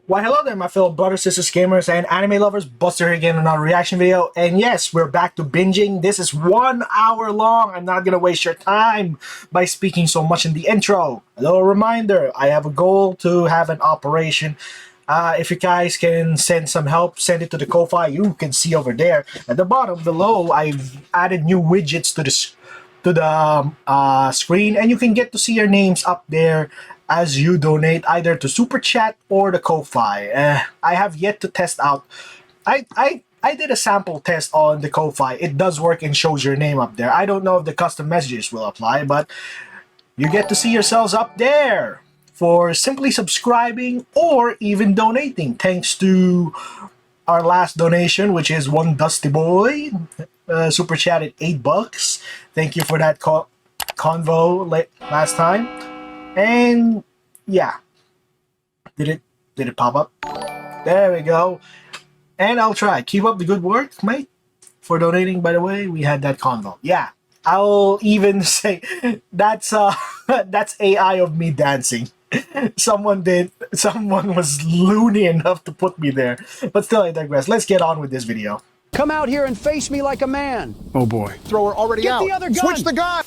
Why hello there my fellow brothers, sisters, gamers, and anime lovers. Buster here again in another reaction video. And yes, we're back to binging. This is 1 hour long. I'm not gonna waste your time by speaking so much in the intro. A little reminder, I have a goal to have an operation. If you guys can send some help, send it to the Ko-Fi. You can see over there at the bottom below. I've added new widgets to the screen, and you can get to see your names up there as you donate either to Super Chat or the Ko-Fi. I have yet to test out. I did a sample test on the Ko-Fi. It does work and shows your name up there. I don't know if the custom messages will apply, but you get to see yourselves up there for simply subscribing or even donating. Thanks to our last donation, which is one Dusty Boy. Super chatted $8. Thank you for that convo last time. And yeah, did it pop up? There we go. And I'll try. Keep up the good work, mate. For donating, by the way, we had that convo. Yeah, I'll even say that's that's AI of me dancing. Someone was loony enough to put me there. But still, I digress. Let's get on with this video. Come out here and face me like a man. Oh boy. Thrower already Get out. the other gun. Switch the gun.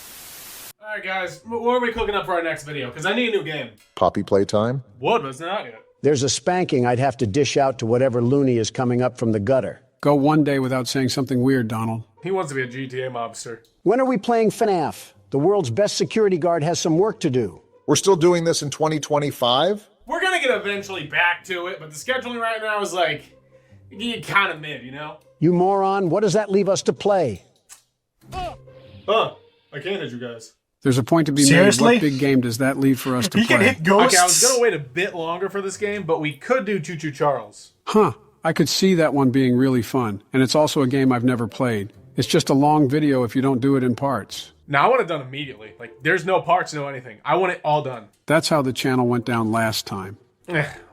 Alright guys, what are we cooking up for our next video? Because I need a new game. Poppy playtime. What, but it's not yet. There's a spanking I'd have to dish out to whatever loony is coming up from the gutter. Go one day without saying something weird, Donald. He wants to be a GTA mobster. When are we playing FNAF? The world's best security guard has some work to do. We're still doing this in 2025? We're gonna get eventually back to it, but the scheduling right now is like, kind of mid, you know? You moron, what does that leave us to play? I can't hit you guys. There's a point to be Seriously? made. What big game does that leave for us to You can play? hit ghosts. Okay, I was gonna wait a bit longer for this game, but we could do Choo-Choo Charles. Huh. I could see that one being really fun. And it's also a game I've never played. It's just a long video if you don't do it in parts. Now I want it done immediately. Like, there's no parts, no anything. I want it all done. That's how the channel went down last time.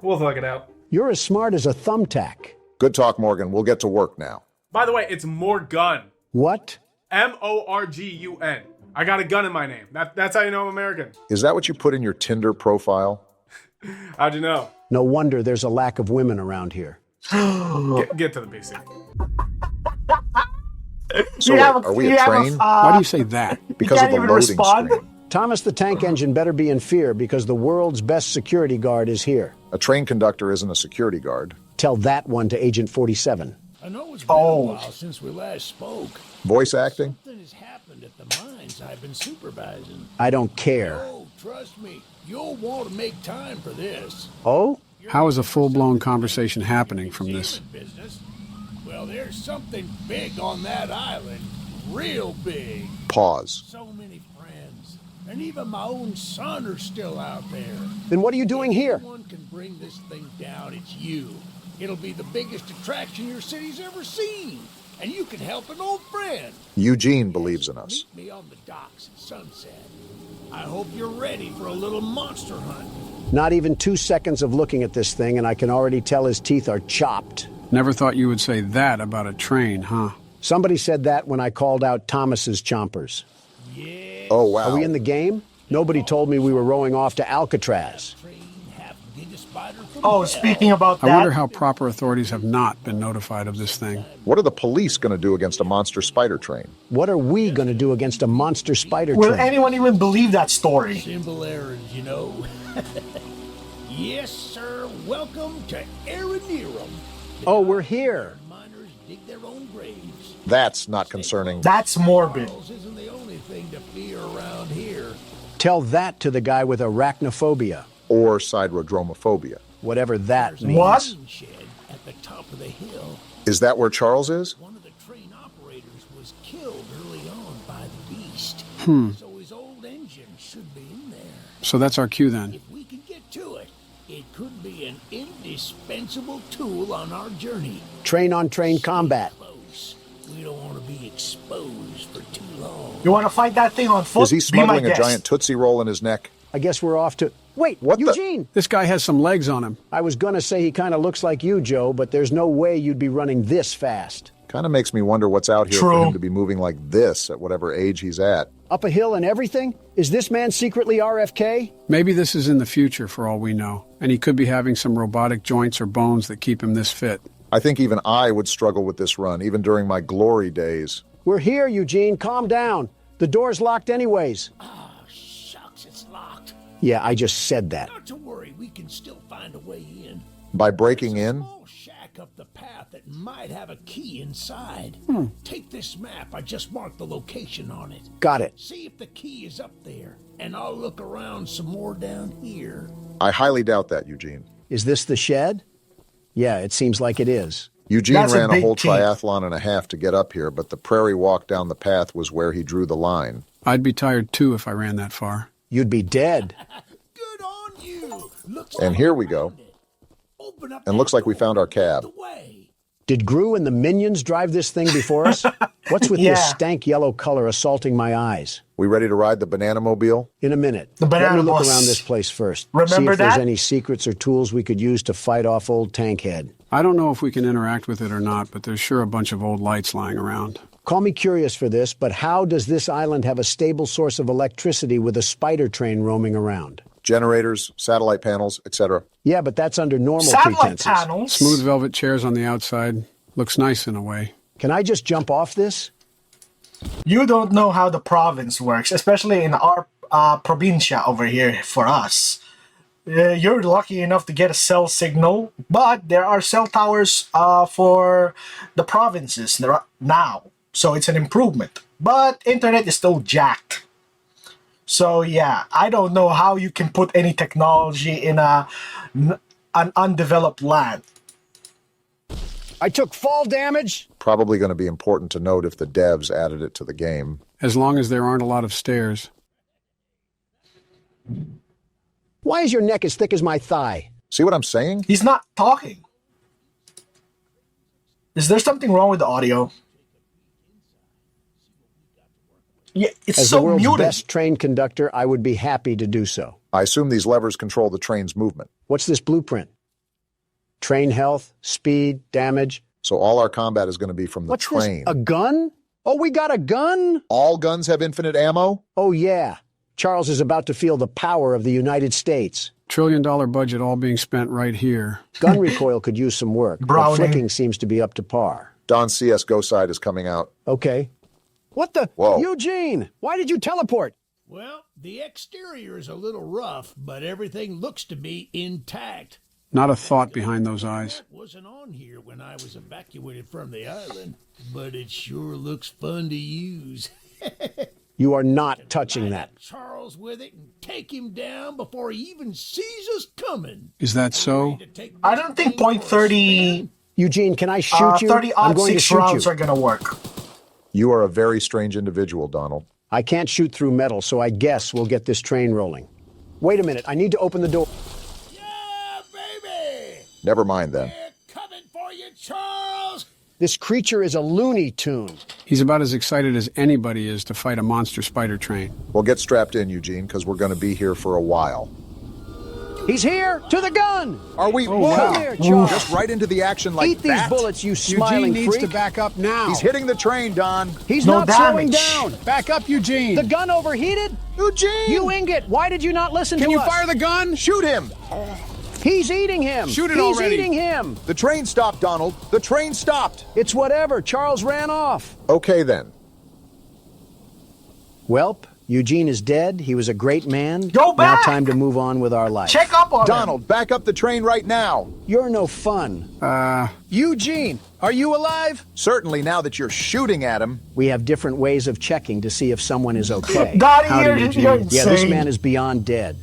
We'll thug it out. You're as smart as a thumbtack. Good talk, Morgan. We'll get to work now. By the way, it's Morgun. What? M-O-R-G-U-N. I got a gun in my name. That's how you know I'm American. Is that what you put in your Tinder profile? How'd you know? No wonder there's a lack of women around here. Get to the PC. So wait, are we a train? Why do you say that? Because of the even loading respond. screen. Thomas the Tank Engine better be in fear because the world's best security guard is here. A train conductor isn't a security guard. Tell that one to Agent 47. I know it's been a while since we last spoke. Voice acting? Something has happened at the mines I've been supervising. I don't care. Oh, trust me, you'll want to make time for this. Oh? How is a full-blown conversation happening from this? Business. Well, there's something big on that island. Real big. Pause. So many friends. And even my own son are still out there. Then what are you doing here? If anyone can bring this thing down, it's you. It'll be the biggest attraction your city's ever seen. And you can help an old friend. Eugene believes in us. Meet me on the docks at sunset. I hope you're ready for a little monster hunt. Not even 2 seconds of looking at this thing and I can already tell his teeth are chopped. Never thought you would say that about a train, huh? Somebody said that when I called out Thomas's chompers. Yeah. Oh, wow. Are we in the game? Nobody told me we were rowing off to Alcatraz. Oh, speaking about I wonder that, how proper authorities have not been notified of this thing. What are the police going to do against a monster spider train? What are we going to do against a monster spider will train? anyone even believe that story? Simple errands, you know. Yes, sir. Welcome to Aranerum. Oh, we're here. Miners dig their own graves. That's not concerning. That's morbid. Charles isn't the only thing to fear around here. Tell that to the guy with arachnophobia. Or siderodromophobia. Whatever that means. What? Shed at the top of the hill. Is that where Charles is? One of the train operators was killed early on by the beast. So his old engine should be in there. So that's our cue then. If we can get to it, it could be an indispensable tool on our journey. Train-on-train combat. Close. We don't want to be exposed for too long. You want to fight that thing on foot? Is he Be my smuggling a guest. giant Tootsie Roll in his neck? I guess we're off to... Wait, What the- Eugene! This guy has some legs on him. I was gonna say he kind of looks like you, Joe, but there's no way you'd be running this fast. Kind of makes me wonder what's out here True. for him to be moving like this at whatever age he's at. Up a hill and everything? Is this man secretly RFK? Maybe this is in the future for all we know, and he could be having some robotic joints or bones that keep him this fit. I think even I would struggle with this run, even during my glory days. We're here, Eugene. Calm down. The door's locked anyways. Oh, shucks, it's locked. Yeah, I just said that. Not to worry, we can still find a way in. By breaking in? Small shack up the path that might have a key inside. Take this map. I just marked the location on it. Got it. See if the key is up there, and I'll look around some more down here. I highly doubt that, Eugene. Is this the shed? Yeah, it seems like it is. Eugene That's a ran a big whole key. triathlon and a half to get up here, but the prairie walk down the path was where he drew the line. I'd be tired too if I ran that far. You'd be dead. Good on you. Looks And like here we we go. found it. Open up And that looks like we door. found our cab. The way. Did Gru and the minions drive this thing before us? What's with this Yeah. stank yellow color assaulting my eyes? We ready to ride the banana mobile? In a minute. The Let banana me look bus. around this place first. See Remember if there's that? any secrets or tools we could use to fight off old Tankhead. I don't know if we can interact with it or not, but there's sure a bunch of old lights lying around. Call me curious for this, but how does this island have a stable source of electricity with a spider train roaming around? Generators, satellite panels, etc. Yeah, but that's under normal Satellite pretenses. panels. Smooth velvet chairs on the outside. Looks nice in a way. Can I just jump off this? You don't know how the province works, especially in our provincia over here for us. You're lucky enough to get a cell signal, but there are cell towers for the provinces now, so it's an improvement. But internet is still jacked. So yeah, I don't know how you can put any technology in an undeveloped land. I took fall damage. Probably going to be important to note if the devs added it to the game. As long as there aren't a lot of stairs. Why is your neck as thick as my thigh? See what I'm saying? He's not talking. Is there something wrong with the audio? Yeah, it's As the so world's muted. best train conductor, I would be happy to do so. I assume these levers control the train's movement. What's this blueprint? Train health, speed, damage. So all our combat is going to be from the What's train. this? A gun? Oh, we got a gun? All guns have infinite ammo? Oh, yeah. Charles is about to feel the power of the United States. $1 trillion budget all being spent right here. Gun recoil could use some work, but Browning. flicking seems to be up to par. Don's CSGO side is coming out. Okay. What the? Whoa. Eugene, why did you teleport? Well, the exterior is a little rough, but everything looks to be intact. Not a thought behind those eyes. That wasn't on here when I was evacuated from the island, but it sure looks fun to use. You are not touching that. Charles with it and take him down before he even sees us coming. Is that so? I don't think point 30, Eugene, can I shoot you? 30 I'm odd going to 6 shoot rounds you. are gonna work. You are a very strange individual, Donald. I can't shoot through metal, so I guess we'll get this train rolling. Wait a minute, I need to open the door. Yeah, baby! Never mind then. They're coming for you, Charles! This creature is a Looney Tune. He's about as excited as anybody is to fight a monster spider train. Well, get strapped in, Eugene, because we're going to be here for a while. He's here! To the gun! Are we? Come here, Charles. Just right into the action like Eat these that? bullets, you smiling Eugene needs freak. to back up now. He's hitting the train, Don. He's No not slowing damage. down. Back up, Eugene. The gun overheated? Eugene! You ingot, why did you not listen Can to you us? fire the gun? Shoot him! He's eating him. Shoot it He's already. eating him. The train stopped, Donald. The train stopped. It's whatever. Charles ran off. Okay, then. Welp, Eugene is dead. He was a great man. Go back! Now time to move on with our life. Check up on him. Donald, back up the train right now. You're no fun. Eugene, are you alive? Certainly now that you're shooting at him. We have different ways of checking to see if someone is okay. God, Howdy, you're Eugene. insane. Yeah, this man is beyond dead.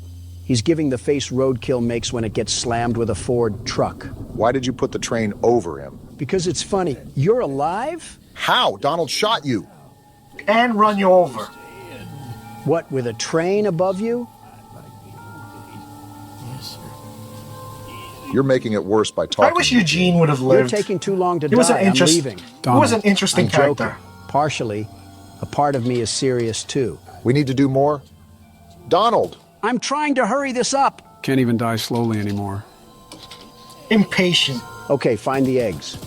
He's giving the face roadkill makes when it gets slammed with a Ford truck. Why did you put the train over him? Because it's funny. You're alive? How? Donald shot you. And run you over. What, with a train above you? Yes, sir. You're making it worse by talking. I wish Eugene would have You're lived. taking too long to He was die. an I'm interest- leaving. He was an interesting I'm character. joking. Partially. A part of me is serious, too. We need to do more. Donald! I'm trying to hurry this up. Can't even die slowly anymore. Impatient. Okay, find the eggs.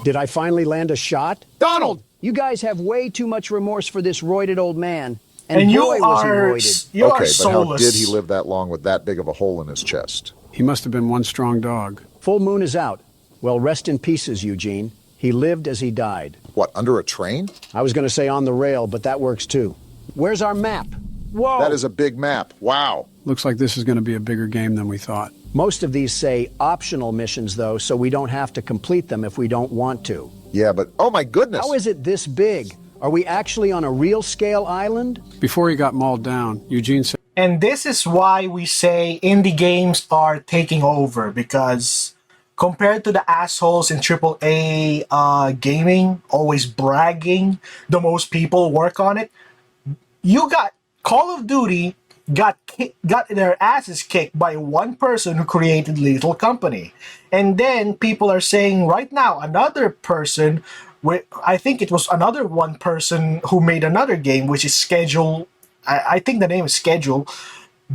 Did I finally land a shot? Donald! You guys have way too much remorse for this roided old man. And you boy, was he are roided. you are Okay, but how soulless. did he live that long with that big of a hole in his chest? He must have been one strong dog. Full moon is out. Well, rest in pieces, Eugene. He lived as he died. What, under a train? I was going to say on the rail, but that works too. Where's our map? Whoa! That is a big map. Wow. Looks like this is going to be a bigger game than we thought. Most of these say optional missions, though, so we don't have to complete them if we don't want to. Yeah, but oh my goodness. How is it this big? Are we actually on a real scale island? Before he got mauled down, Eugene said And this is why we say indie games are taking over, because compared to the assholes in AAA gaming, always bragging, the most people work on it, you got Call of Duty got their asses kicked by one person who created Lethal Company. And then people are saying right now another person, I think it was another one person who made another game, which is Schedule, I think the name is Schedule,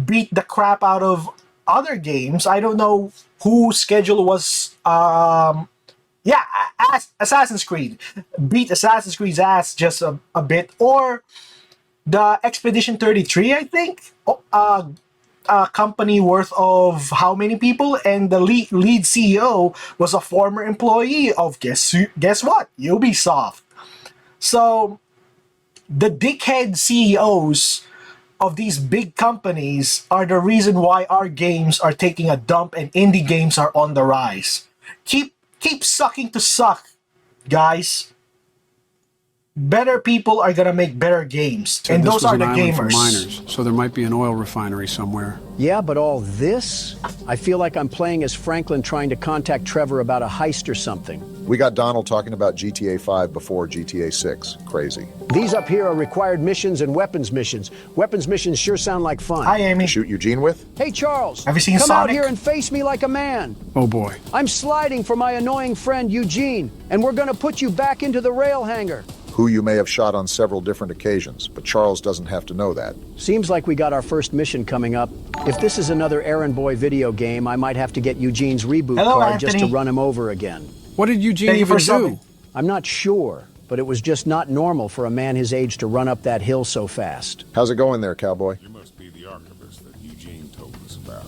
beat the crap out of other games. I don't know who Schedule was. Assassin's Creed beat Assassin's Creed's ass just a bit, or the Expedition 33, I think, a company worth of how many people, and the lead CEO was a former employee of guess what, Ubisoft. So the dickhead CEOs of these big companies are the reason why our games are taking a dump and indie games are on the rise. Keep sucking to suck, guys. Better people are gonna make better games, and this those was are an the island for gamers. miners, so there might be an oil refinery somewhere. Yeah, but all this? I feel like I'm playing as Franklin trying to contact Trevor about a heist or something. We got Donald talking about GTA 5 before GTA 6. Crazy. These up here are required missions and weapons missions. Weapons missions sure sound like fun. Hi, Amy. Shoot Eugene with? Hey, Charles. Have you seen Come out Sonic? here and face me like a man. Oh boy. I'm sliding for my annoying friend Eugene, and we're gonna put you back into the rail hangar. Who you may have shot on several different occasions, but Charles doesn't have to know that. Seems like we got our first mission coming up. If this is another Errand Boy video game, I might have to get Eugene's reboot Hello, card just to Anthony. run him over again. What did Eugene Thank you even for subbing. do? I'm not sure, but it was just not normal for a man his age to run up that hill so fast. How's it going there, cowboy? You must be the archivist that Eugene told us about.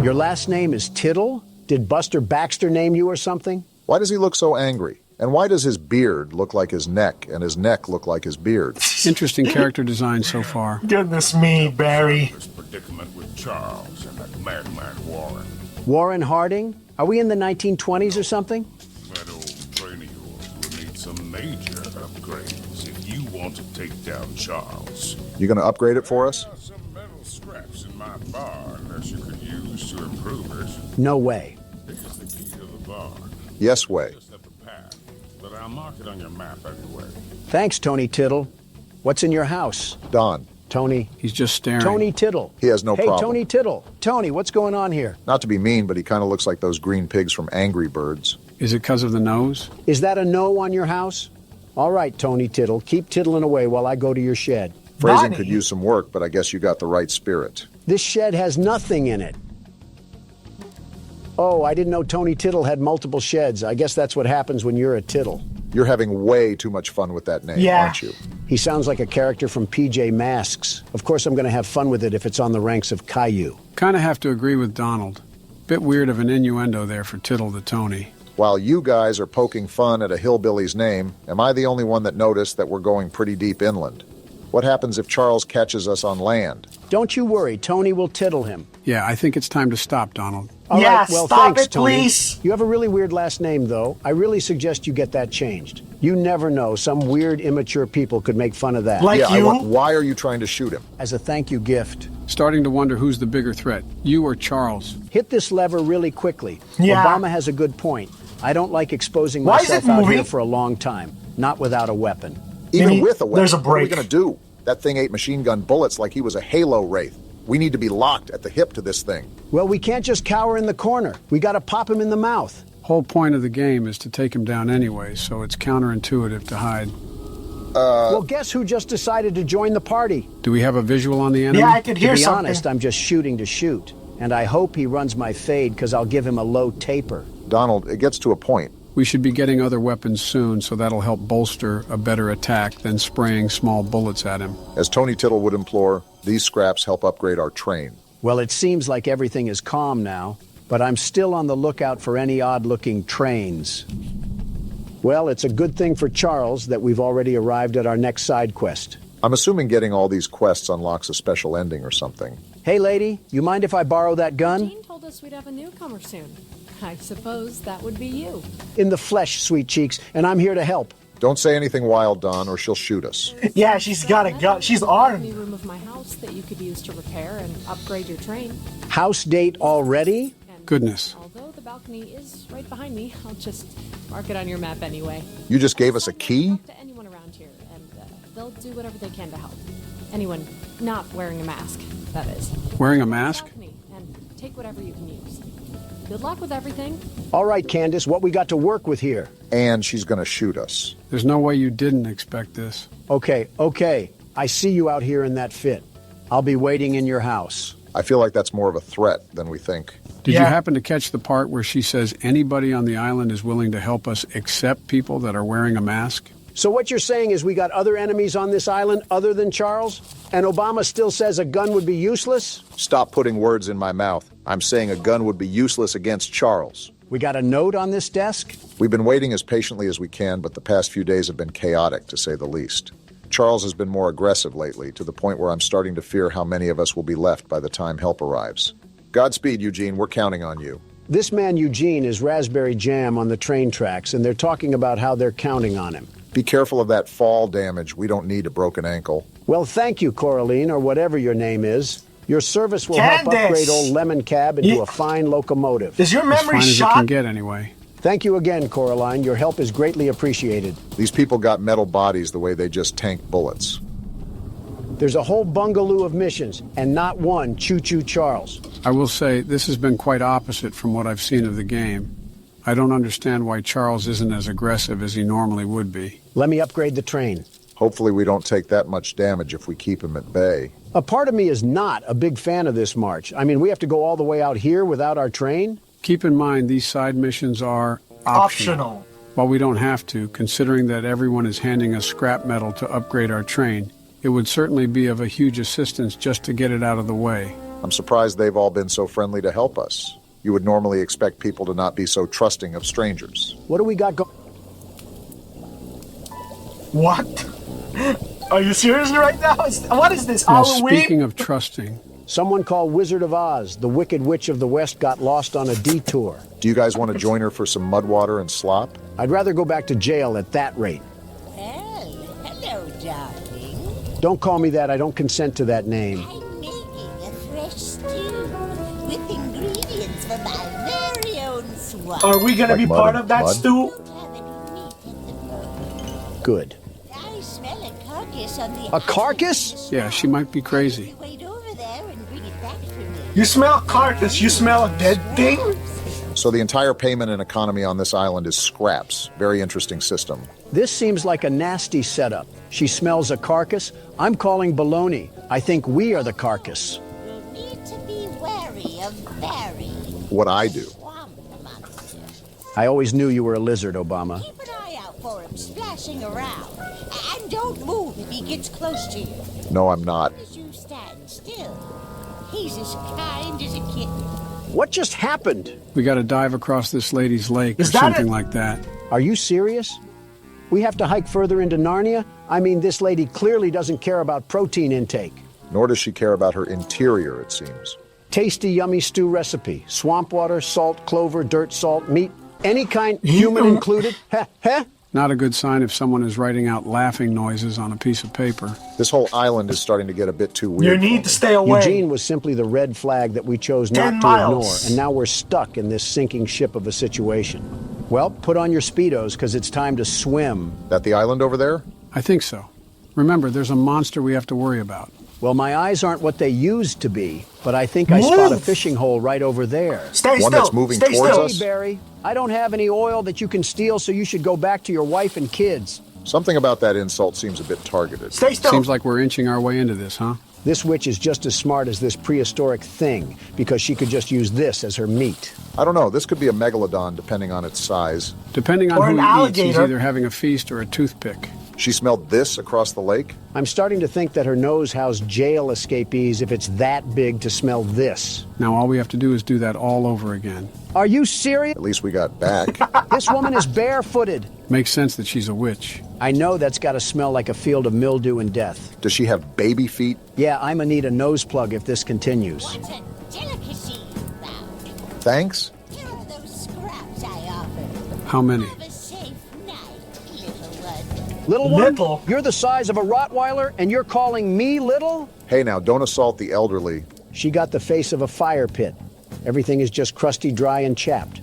Your last name is Tittle? Did Buster Baxter name you or something? Why does he look so angry? And why does his beard look like his neck and his neck look like his beard? Interesting character design so far. Goodness me, Barry. This predicament with Charles and that madman Warren. Warren Harding? Are we in the 1920s or something? That old brain of yours will need some major upgrades if you want to take down Charles. You gonna upgrade it for us? There are some metal scraps in my barn that you could use to improve it. No way. Here's the key to the barn. Yes way. Just up the path, but I'll mark it on your map anyway. Thanks, Tony Tittle. What's in your house? Don. Tony. He's just staring. Tony Tittle. He has no hey, problem. Tony Tittle. Tony, what's going on here? Not to be mean, but he kind of looks like those green pigs from Angry Birds. Is it because of the nose? Is that a no on your house? All right, Tony Tittle. Keep tittling away while I go to your shed. Phrasing Donnie. could use some work, but I guess you got the right spirit. This shed has nothing in it. Oh, I didn't know Tony Tittle had multiple sheds. I guess that's what happens when you're a Tittle. You're having way too much fun with that name, Yeah. aren't you? He sounds like a character from PJ Masks. Of course, I'm going to have fun with it if it's on the ranks of Caillou. Kind of have to agree with Donald. Bit weird of an innuendo there for Tittle to Tony. While you guys are poking fun at a hillbilly's name, am I the only one that noticed that we're going pretty deep inland? What happens if Charles catches us on land? Don't you worry, Tony will tittle him. Yeah, I think it's time to stop, Donald. All Yeah, right, well, stop thanks, it, Tony. please. You have a really weird last name, though. I really suggest you get that changed. You never know. Some weird, immature people could make fun of that. Like yeah, you? why are you trying to shoot him? As a thank you gift. Starting to wonder who's the bigger threat, you or Charles. Hit this lever really quickly. Yeah. Obama has a good point. I don't like exposing Why is myself it out moving? here for a long time. Not without a weapon. Even Maybe with a weapon, there's a what are we break. going to do? That thing ate machine gun bullets like he was a Halo Wraith. We need to be locked at the hip to this thing. Well, we can't just cower in the corner. We got to pop him in the mouth. Whole point of the game is to take him down anyway, so it's counterintuitive to hide. Well, guess who just decided to join the party? Do we have a visual on the enemy? Yeah, I could To hear be something. honest, I'm just shooting to shoot. And I hope he runs my fade because I'll give him a low taper. Donald, it gets to a point. We should be getting other weapons soon, so that'll help bolster a better attack than spraying small bullets at him. As Tony Tittle would implore, these scraps help upgrade our train. Well, it seems like everything is calm now, but I'm still on the lookout for any odd-looking trains. Well, it's a good thing for Charles that we've already arrived at our next side quest. I'm assuming getting all these quests unlocks a special ending or something. Hey, lady, you mind if I borrow that gun? Jean told us we'd have a newcomer soon. I suppose that would be you. In the flesh, sweet cheeks, and I'm here to help. Don't say anything wild, Don, or she'll shoot us. Yeah, she's got a gun. She's armed. New room of my house that you could use to repair and upgrade your train. House date already? And Goodness. although the balcony is right behind me, I'll just mark it on your map anyway. You just gave us a key? Talk to anyone around here, and they'll do whatever they can to help. Anyone not wearing a mask, that is. Wearing a mask? Balcony, and take whatever you can use. Good luck with everything. All right, Candace, what we got to work with here? And she's gonna shoot us. There's no way you didn't expect this. Okay. I see you out here in that fit. I'll be waiting in your house. I feel like that's more of a threat than we think. Did Yeah. you happen to catch the part where she says anybody on the island is willing to help us except people that are wearing a mask? So what you're saying is we got other enemies on this island other than Charles? And Obama still says a gun would be useless? Stop putting words in my mouth. I'm saying a gun would be useless against Charles. We got a note on this desk? We've been waiting as patiently as we can, but the past few days have been chaotic, to say the least. Charles has been more aggressive lately, to the point where I'm starting to fear how many of us will be left by the time help arrives. Godspeed, Eugene. We're counting on you. This man Eugene is raspberry jam on the train tracks, and they're talking about how they're counting on him. Be careful of that fall damage. We don't need a broken ankle. Well, thank you, Coraline, or whatever your name is. Your service will help Candace! upgrade old Lemon Cab into You- a fine locomotive. Is your As memory fine as it shot? can get, anyway. Thank you again, Coraline. Your help is greatly appreciated. These people got metal bodies the way they just tank bullets. There's a whole bungaloo of missions, and not one Choo-Choo Charles. I will say this has been quite opposite from what I've seen of the game. I don't understand why Charles isn't as aggressive as he normally would be. Let me upgrade the train. Hopefully we don't take that much damage if we keep him at bay. A part of me is not a big fan of this march. I mean, we have to go all the way out here without our train? Keep in mind these side missions are optional. While we don't have to, considering that everyone is handing us scrap metal to upgrade our train, it would certainly be of a huge assistance just to get it out of the way. I'm surprised they've all been so friendly to help us. You would normally expect people to not be so trusting of strangers. What do we got going? What? Are you serious right now? What is this, Well, Halloween? speaking of trusting, Someone called Wizard of Oz, the Wicked Witch of the West, got lost on a detour. Do you guys want to join her for some mud water and slop? I'd rather go back to jail at that rate. Well, hello, darling. Don't call me that. I don't consent to that name. I'm making a fresh stew with ingredients from my very own swamp. Are we gonna Like be mud part and of that blood? stew? Don't have any meat at the moment. Good. I smell a carcass on the A carcass? yeah, she might be crazy. Wait over there and bring it back for me. You smell carcass. You smell a dead thing? So the entire payment and economy on this island is scraps. Very interesting system. This seems like a nasty setup. She smells a carcass. I'm calling baloney. I think we are the carcass. You'll need to be wary of Barry, What I do. swamp monster. I always knew you were a lizard, Obama. Keep an eye out for him splashing around. And don't move if he gets close to you. No, I'm not. As you stand still. He's as kind as a kitten. What just happened? We got to dive across this lady's lake or Is that something it? like that. Are you serious? We have to hike further into Narnia? I mean, this lady clearly doesn't care about protein intake. Nor does she care about her interior, it seems. Tasty, yummy stew recipe. Swamp water, salt, clover, dirt, salt, meat. Any kind, human included. Heh, heh. Not a good sign if someone is writing out laughing noises on a piece of paper. This whole island is starting to get a bit too You weird. need to stay away. Eugene was simply the red flag that we chose 10 not to miles. ignore, and now we're stuck in this sinking ship of a situation. Well, put on your Speedos, because it's time to swim. That the island over there? I think so. Remember, there's a monster we have to worry about. Well, my eyes aren't what they used to be, but I think I spot a Move. fishing hole right over there. Stay One still. that's moving Stay towards still. us? Hey, Barry, I don't have any oil that you can steal, so you should go back to your wife and kids. Something about that insult seems a bit targeted. Stay still. Seems like we're inching our way into this, huh? This witch is just as smart as this prehistoric thing, because she could just use this as her meat. I don't know, this could be a megalodon depending on its size. Depending on Or who an he eats, alligator. he's either having a feast or a toothpick. She smelled this across the lake? I'm starting to think that her nose housed jail escapees if it's that big to smell this. Now all we have to do is do that all over again. Are you serious? At least we got back. This woman is barefooted. Makes sense that she's a witch. I know that's got to smell like a field of mildew and death. Does she have baby feet? Yeah, I'm gonna need a nose plug if this continues. What a delicacy you found. Thanks? Here are those scraps I offered. How many? Have a safe night, little one. Little one? Little? You're the size of a Rottweiler and you're calling me little? Hey now, don't assault the elderly. She got the face of a fire pit. Everything is just crusty, dry, and chapped.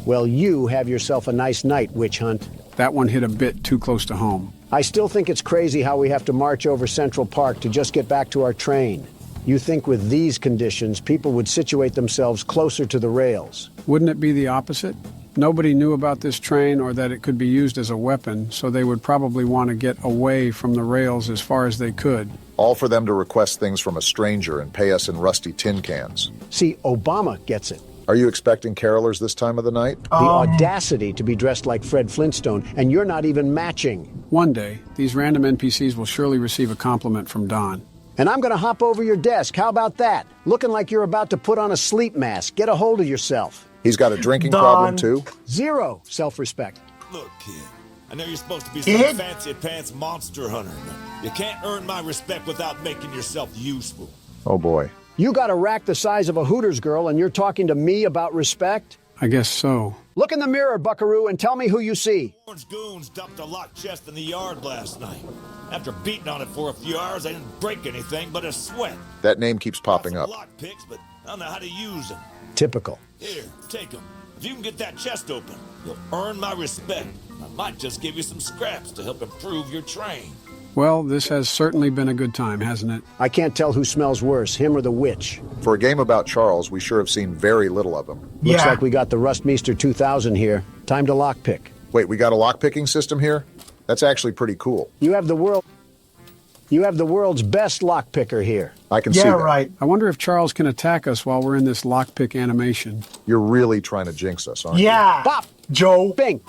Well, you have yourself a nice night, witch hunt. That one hit a bit too close to home. I still think it's crazy how we have to march over Central Park to just get back to our train. You think with these conditions, people would situate themselves closer to the rails. Wouldn't it be the opposite? Nobody knew about this train or that it could be used as a weapon, so they would probably want to get away from the rails as far as they could. All for them to request things from a stranger and pay us in rusty tin cans. See, Obama gets it. Are you expecting carolers this time of the night? The audacity to be dressed like Fred Flintstone, and you're not even matching. One day, these random NPCs will surely receive a compliment from Don. And I'm gonna hop over your desk. How about that? Looking like you're about to put on a sleep mask. Get a hold of yourself. He's got a drinking Don. problem too? Zero self-respect. Look, kid, I know you're supposed to be Kid? some fancy-pants monster hunter, but you can't earn my respect without making yourself useful. Oh boy. You got a rack the size of a Hooters girl, and you're talking to me about respect? I guess so. Look in the mirror, buckaroo, and tell me who you see. Orange goons dumped a locked chest in the yard last night. After beating on it for a few hours, I didn't break anything but a sweat. That name keeps popping up. Lock picks, but I don't know how to use them. Typical. Here, take them. If you can get that chest open, you'll earn my respect. I might just give you some scraps to help improve your train. Well, this has certainly been a good time, hasn't it? I can't tell who smells worse, him or the witch. For a game about Charles, we sure have seen very little of him. Looks Yeah. like we got the Rustmeister 2000 here. Time to lockpick. Wait, we got a lockpicking system here? That's actually pretty cool. You have the world's best lockpicker here. I can see Yeah, that. right. I wonder if Charles can attack us while we're in this lockpick animation. You're really trying to jinx us, aren't you? Yeah. Bop! Joe. Bing!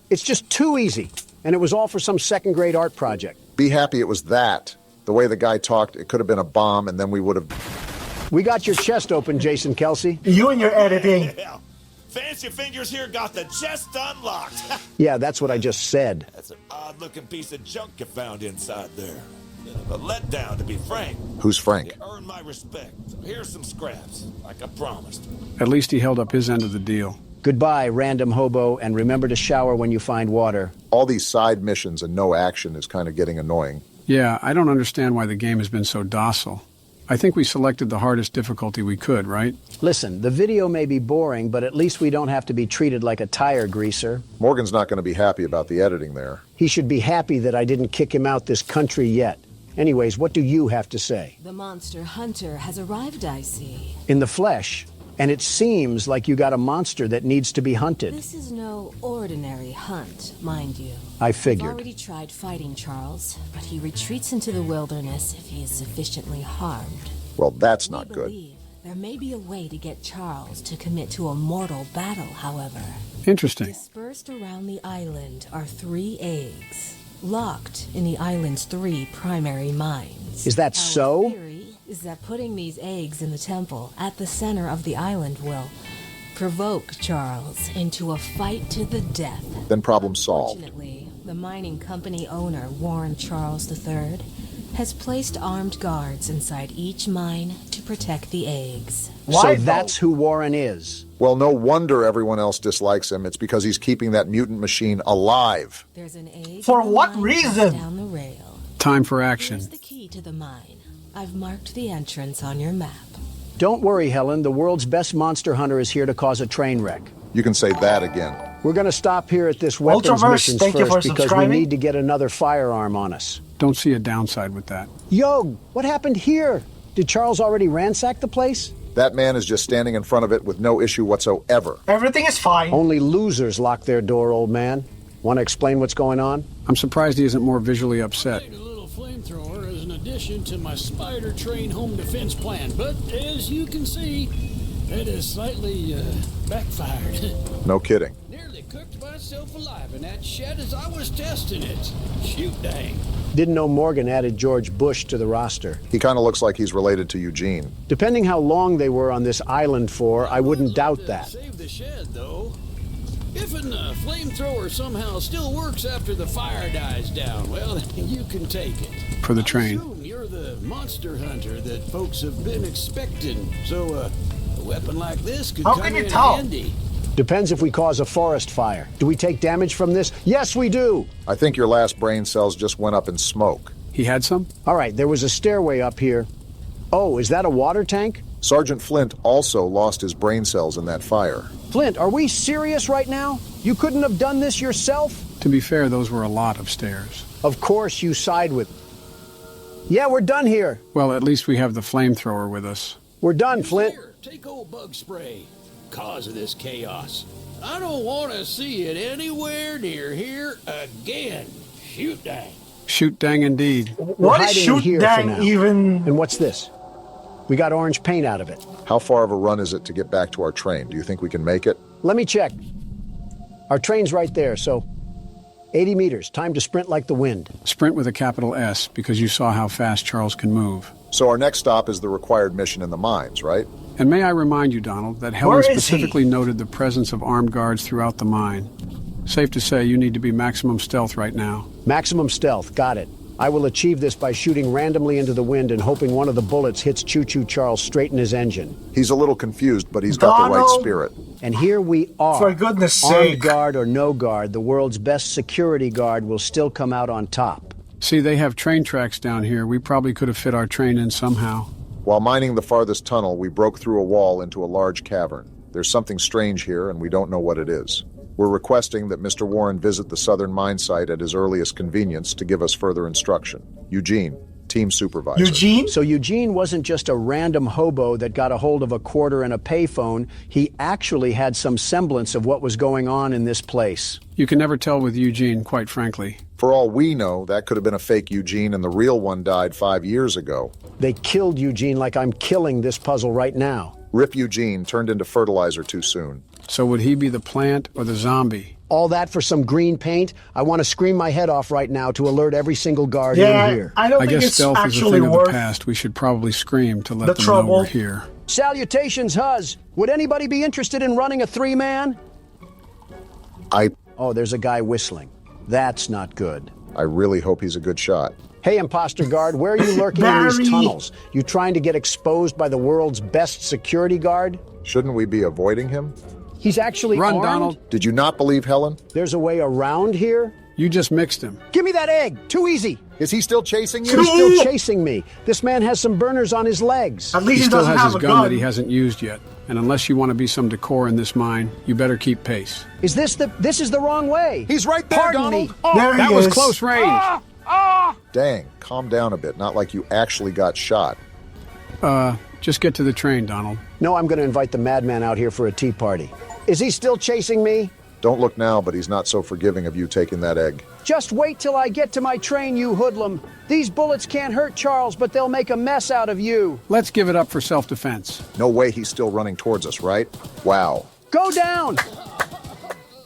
It's just too easy. And it was all for some second-grade art project. Be happy it was that. The way the guy talked, it could have been a bomb, and then we would have... We got your chest open, Jason Kelsey. You and your editing. Yeah, Fancy Fingers here got the chest unlocked. Yeah, that's what I just said. That's an odd-looking piece of junk you found inside there. Bit of a letdown, to be frank. Who's Frank? You earned my respect. So here's some scraps, like I promised. At least he held up his end of the deal. Goodbye, random hobo, and remember to shower when you find water. All these side missions and no action is kind of getting annoying. Yeah, I don't understand why the game has been so docile. I think we selected the hardest difficulty we could, right? Listen, the video may be boring, but at least we don't have to be treated like a tire greaser. Morgan's not going to be happy about the editing there. He should be happy that I didn't kick him out this country yet. Anyways, what do you have to say? The monster hunter has arrived, I see. In the flesh. And it seems like you got a monster that needs to be hunted. This is no ordinary hunt, mind you. I I've figured. already tried fighting Charles, but he retreats into the wilderness if he is sufficiently harmed. Well, that's not We good. believe there may be a way to get Charles to commit to a mortal battle, however. Interesting. Dispersed around the island are 3 eggs, locked in the island's 3 primary mines. Is that Our so? theory is that putting these eggs in the temple at the center of the island will provoke Charles into a fight to the death. Then problem solved. Fortunately, the mining company owner, Warren Charles III, has placed armed guards inside each mine to protect the eggs. So that's who Warren is. Well, no wonder everyone else dislikes him. It's because he's keeping that mutant machine alive. There's an egg For in the what mine reason? just down the rail. Time for action. Here's the key to the mine. I've marked the entrance on your map. Don't worry, Helen. The world's best monster hunter is here to cause a train wreck. You can say that again. We're going to stop here at this weapons Ultraverse, missions thank you for first because we subscribing. need to get another firearm on us. Don't see a downside with that. Yo, what happened here? Did Charles already ransack the place? That man is just standing in front of it with no issue whatsoever. Everything is fine. Only losers lock their door, old man. Want to explain what's going on? I'm surprised he isn't more visually upset. A little flamethrower as an addition addition to my spider train home defense plan, but as you can see, it has slightly backfired. No kidding. Nearly cooked myself alive in that shed as I was testing it. Shoot dang. Didn't know Morgan added George Bush to the roster. He kind of looks like he's related to Eugene. Depending how long they were on this island for, I wouldn't doubt that. Save the shed, though. If a flamethrower somehow still works after the fire dies down, well, you can take it. For the train. I assume you're the monster hunter that folks have been expecting, so a weapon like this could come in handy. Depends if we cause a forest fire. Do we take damage from this? Yes, we do. I think your last brain cells just went up in smoke. He had some? All right, there was a stairway up here. Oh, is that a water tank? Sergeant Flint also lost his brain cells in that fire. Flint, are we serious right now? You couldn't have done this yourself? To be fair, those were a lot of stairs. Of course you side with... Yeah, we're done here. Well, at least we have the flamethrower with us. We're done, Flint. Here, take old bug spray. Cause of this chaos. I don't want to see it anywhere near here again. Shoot dang. Shoot dang indeed. What is shoot dang even? And what's this? We got orange paint out of it. How far of a run is it to get back to our train? Do you think we can make it? Let me check. Our train's right there, so 80 meters. Time to sprint like the wind. Sprint with a capital S, because you saw how fast Charles can move. So our next stop is the required mission in the mines, right? And may I remind you, Donald, that Helen specifically noted the presence of armed guards throughout the mine. Safe to say you need to be maximum stealth right now. Maximum stealth, got it. I will achieve this by shooting randomly into the wind and hoping one of the bullets hits Choo-Choo Charles straight in his engine. He's a little confused, but he's got the right spirit. And here we are. For goodness sake. Armed guard or no guard, the world's best security guard will still come out on top. See, they have train tracks down here. We probably could have fit our train in somehow. While mining the farthest tunnel, we broke through a wall into a large cavern. There's something strange here, and we don't know what it is. We're requesting that Mr. Warren visit the southern mine site at his earliest convenience to give us further instruction. Eugene, team supervisor. Eugene? So Eugene wasn't just a random hobo that got a hold of a quarter and a payphone. He actually had some semblance of what was going on in this place. You can never tell with Eugene, quite frankly. For all we know, that could have been a fake Eugene and the real one died 5 years ago. They killed Eugene like I'm killing this puzzle right now. Rip Eugene turned into fertilizer too soon. So would he be the plant or the zombie? All that for some green paint? I want to scream my head off right now to alert every single guard in here. I guess stealth is a thing of the past. We should probably scream to let them know we're here. Salutations, Huz. Would anybody be interested in running a three-man? Oh, there's a guy whistling. That's not good. I really hope he's a good shot. Hey, imposter guard, where are you lurking in these tunnels? You trying to get exposed by the world's best security guard? Shouldn't we be avoiding him? He's actually Run, armed? Donald. Did you not believe Helen? There's a way around here? You just mixed him. Give me that egg! Too easy! Is he still chasing you? He's still chasing me. This man has some burners on his legs. At least he he still doesn't has have his a gun that he hasn't used yet. And unless you want to be some decor in this mine, you better keep pace. This is the wrong way. He's right there, Pardon Donald. me. There he That is. was close range. Dang, calm down a bit. Not like you actually got shot. Just get to the train, Donald. No, I'm going to invite the madman out here for a tea party. Is he still chasing me? Don't look now, but he's not so forgiving of you taking that egg. Just wait till I get to my train, you hoodlum. These bullets can't hurt Charles, but they'll make a mess out of you. Let's give it up for self-defense. No way he's still running towards us, right? Wow. Go down!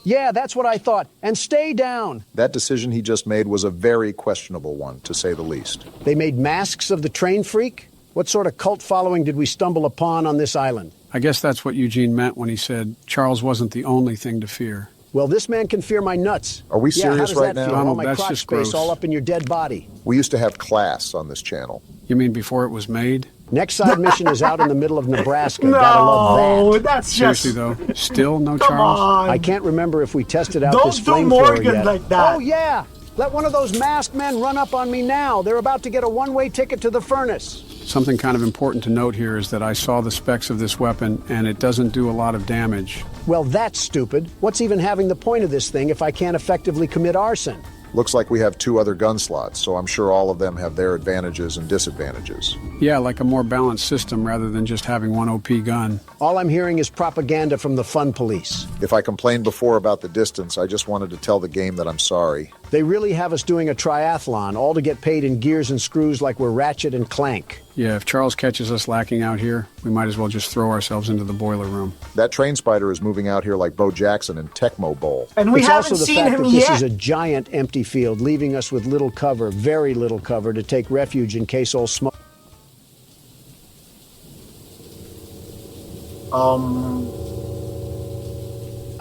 Yeah, that's what I thought. And stay down. That decision he just made was a very questionable one, to say the least. They made masks of the train freak? What sort of cult following did we stumble upon on this island? I guess that's what Eugene meant when he said Charles wasn't the only thing to fear. Well, this man can fear my nuts. Are we serious right now? All Donald, my that's crotch just space gross. all up in your dead body. We used to have class on this channel. You mean before it was made? Next side mission is out in the middle of Nebraska. Gotta love that. That's just... Seriously, though, still no Come Charles? on. I can't remember if we tested out Don't this do flamethrower Morgan yet. like that. Oh, yeah. Let one of those masked men run up on me now. They're about to get a one-way ticket to the furnace. Something kind of important to note here is that I saw the specs of this weapon, and it doesn't do a lot of damage. Well, that's stupid. What's even having the point of this thing if I can't effectively commit arson? Looks like we have 2 other gun slots, so I'm sure all of them have their advantages and disadvantages. Yeah, like a more balanced system rather than just having one OP gun. All I'm hearing is propaganda from the fun police. If I complained before about the distance, I just wanted to tell the game that I'm sorry. They really have us doing a triathlon, all to get paid in gears and screws like we're Ratchet and Clank. Yeah, if Charles catches us lacking out here, we might as well just throw ourselves into the boiler room. That train spider is moving out here like Bo Jackson in Tecmo Bowl. And we it's haven't also the seen fact him that this yet. is a giant empty field, leaving us with little cover, very little cover, to take refuge in case all smoke.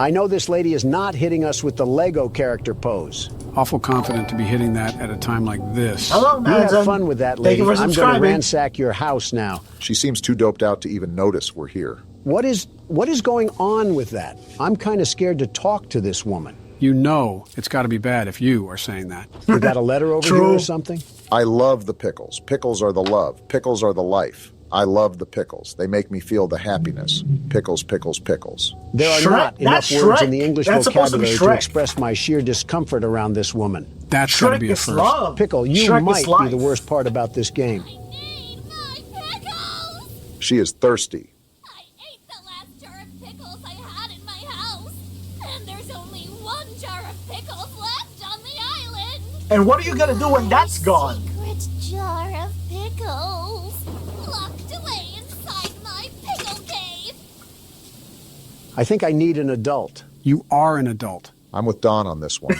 I know this lady is not hitting us with the Lego character pose. Awful confident to be hitting that at a time like this. Hello, You Madison. have fun with that, Thank lady. you for I'm going to subscribing. ransack your house now. She seems too doped out to even notice we're here. What is going on with that? I'm kind of scared to talk to this woman. You know it's got to be bad if you are saying that. You got a letter over here or something? I love the pickles. Pickles are the love. Pickles are the life. I love the pickles. They make me feel the happiness. Pickles, pickles, pickles. There are Shrek? not enough That's words Shrek. in the English That's supposed to be vocabulary to Shrek. express my sheer discomfort around this woman. That's got to Shrek be a is first. love. Pickle, you Shrek is might be life. the worst part about this game. She is thirsty. I ate the last jar of pickles I had in my house, and there's only one jar of pickles left on the island. And what are you gonna do when that's gone? Secret jar of pickles, locked away inside my pickle cave. I think I need an adult. You are an adult. I'm with Don on this one.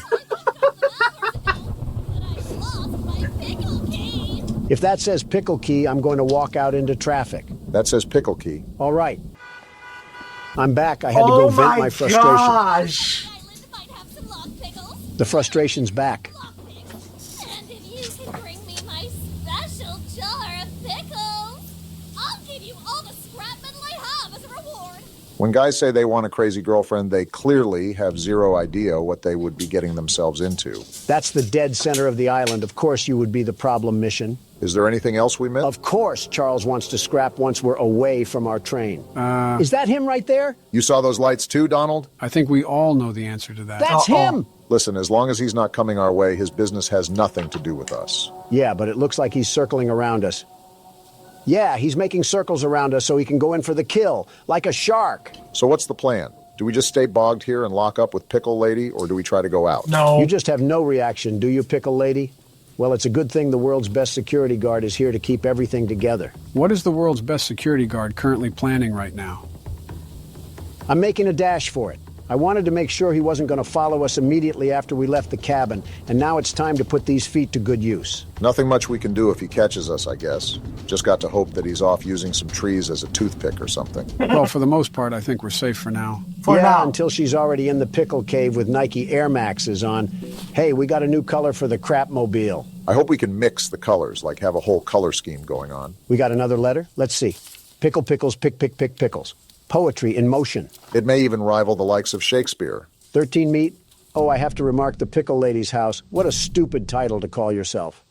If that says pickle key, I'm going to walk out into traffic. That says pickle key. All right. I'm back. I had to go vent my frustration. Gosh. The frustration's back. And if you can bring me my special jar of pickles, I'll give you all the scrap metal I have as a reward. When guys say they want a crazy girlfriend, they clearly have zero idea what they would be getting themselves into. That's the dead center of the island. Of course you would be the problem mission. Is there anything else we missed? Of course Charles wants to scrap once we're away from our train. Is that him right there? You saw those lights too, Donald? I think we all know the answer to that. That's him! Listen, as long as he's not coming our way, his business has nothing to do with us. Yeah, but it looks like he's circling around us. Yeah, he's making circles around us so he can go in for the kill, like a shark. So what's the plan? Do we just stay bogged here and lock up with Pickle Lady, or do we try to go out? No. You just have no reaction, do you, Pickle Lady? Well, it's a good thing the world's best security guard is here to keep everything together. What is the world's best security guard currently planning right now? I'm making a dash for it. I wanted to make sure he wasn't going to follow us immediately after we left the cabin, and now it's time to put these feet to good use. Nothing much we can do if he catches us, I guess. Just got to hope that he's off using some trees as a toothpick or something. Well, for the most part, I think we're safe for now. For now. Until she's already in the pickle cave with Nike Air Maxes on. Hey, we got a new color for the crapmobile. I hope we can mix the colors, like have a whole color scheme going on. We got another letter? Let's see. Pickle, pickles, pick, pick, pick, pickles. Poetry in motion. It may even rival the likes of Shakespeare. 13 meat. Oh, I have to remark the Pickle Lady's house. What a stupid title to call yourself.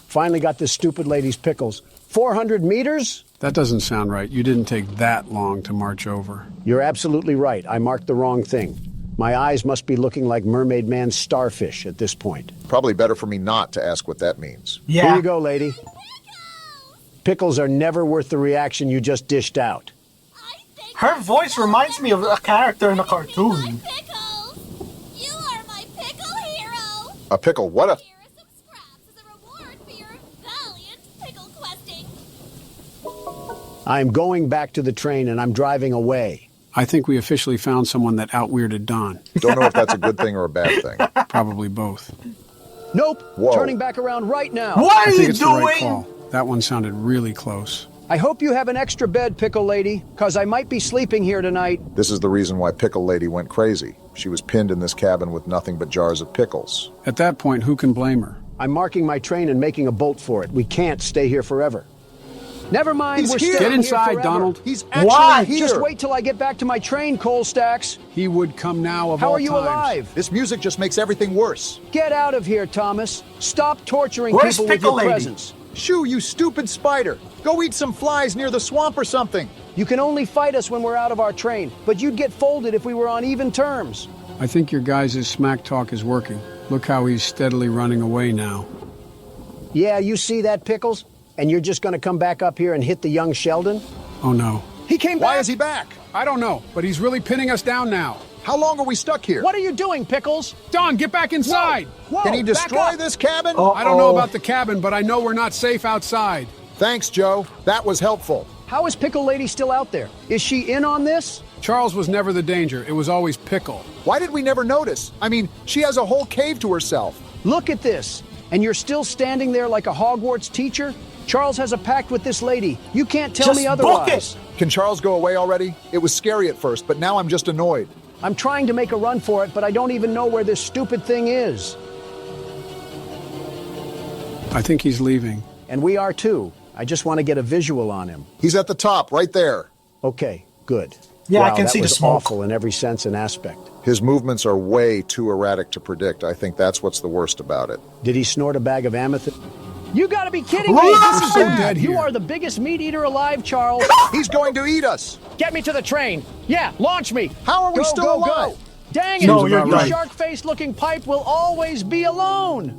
Finally got this stupid lady's pickles. 400 meters? That doesn't sound right. You didn't take that long to march over. You're absolutely right. I marked the wrong thing. My eyes must be looking like Mermaid Man's starfish at this point. Probably better for me not to ask what that means. Yeah. Here you go, lady. Pickles are never worth the reaction you just dished out. Her voice reminds me of a character in a cartoon. Pickles! You are my pickle hero! A pickle, what a... Here are some scraps as a reward for your valiant pickle questing. I'm going back to the train and I'm driving away. I think we officially found someone that out-weirded Don. Don't know if that's a good thing or a bad thing. Probably both. Nope. Whoa. Turning back around right now. What I are think you it's the right doing? call. That one sounded really close. I hope you have an extra bed, Pickle Lady, because I might be sleeping here tonight. This is the reason why Pickle Lady went crazy. She was pinned in this cabin with nothing but jars of pickles. At that point, who can blame her? I'm marking my train and making a bolt for it. We can't stay here forever. Never mind, we're staying Get here inside, forever. Donald. He's actually Why? here. Just wait till I get back to my train, Coal Stacks. He would come now of How all are you times. alive? This music just makes everything worse. Get out of here, Thomas. Stop torturing Where's people with Pickle your Lady? presence. Shoo, you stupid spider. Go eat some flies near the swamp or something. You can only fight us when we're out of our train, but you'd get folded if we were on even terms. I think your guys' smack talk is working. Look how he's steadily running away now. Yeah, you see that, Pickles? And you're just gonna come back up here and hit the young Sheldon? Oh no. He came back! Why is he back? I don't know, but he's really pinning us down now. How long are we stuck here? What are you doing, Pickles? Don, get back inside! Whoa, Can he back destroy up. this cabin? I don't know about the cabin, but I know we're not safe outside. Thanks, Joe. That was helpful. How is Pickle Lady still out there? Is she in on this? Charles was never the danger. It was always Pickle. Why did we never notice? I mean, she has a whole cave to herself. Look at this. And you're still standing there like a Hogwarts teacher? Charles has a pact with this lady. You can't tell me otherwise. Can Charles go away already? It was scary at first, but now I'm just annoyed. I'm trying to make a run for it, but I don't even know where this stupid thing is. I think he's leaving. And we are too. I just want to get a visual on him. He's at the top, right there. Okay, good. Yeah, wow, I can see the smoke. Awful in every sense and aspect. His movements are way too erratic to predict. I think that's what's the worst about it. Did he snort a bag of amethyst? You gotta be kidding me! This is bad. You are the biggest meat eater alive, Charles. He's going to eat us. Get me to the train. Yeah, launch me. How are we still alive? Go. Dang it! No, you're Your right. shark-faced looking pipe will always be alone.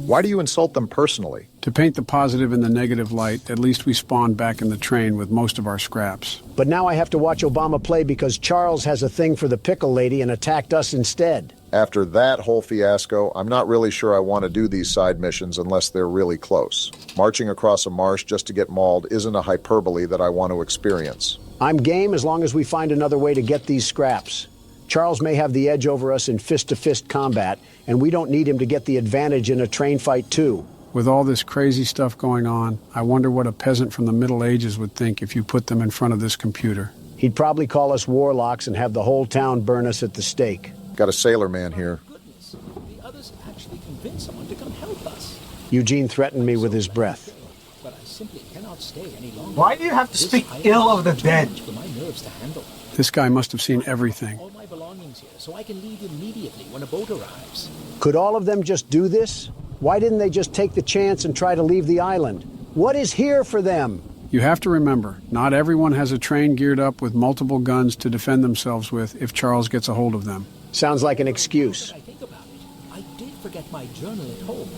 Why do you insult them personally? To paint the positive in the negative light, at least we spawned back in the train with most of our scraps. But now I have to watch Obama play because Charles has a thing for the Pickle Lady and attacked us instead. After that whole fiasco, I'm not really sure I want to do these side missions unless they're really close. Marching across a marsh just to get mauled isn't a hyperbole that I want to experience. I'm game as long as we find another way to get these scraps. Charles may have the edge over us in fist-to-fist combat, and we don't need him to get the advantage in a train fight too. With all this crazy stuff going on, I wonder what a peasant from the Middle Ages would think if you put them in front of this computer. He'd probably call us warlocks and have the whole town burn us at the stake. Got a sailor man here. The others actually convinced someone to come help us. Eugene threatened me with his breath. But I simply cannot stay any longer. Why do you have to speak ill of the dead? For my nerves to handle. This guy must have seen everything. All my belongings here, so I can leave immediately when a boat arrives. Could all of them just do this? Why didn't they just take the chance and try to leave the island? What is here for them? You have to remember, not everyone has a train geared up with multiple guns to defend themselves with if Charles gets a hold of them. Sounds like an excuse. I think about it. I did forget my journal at home.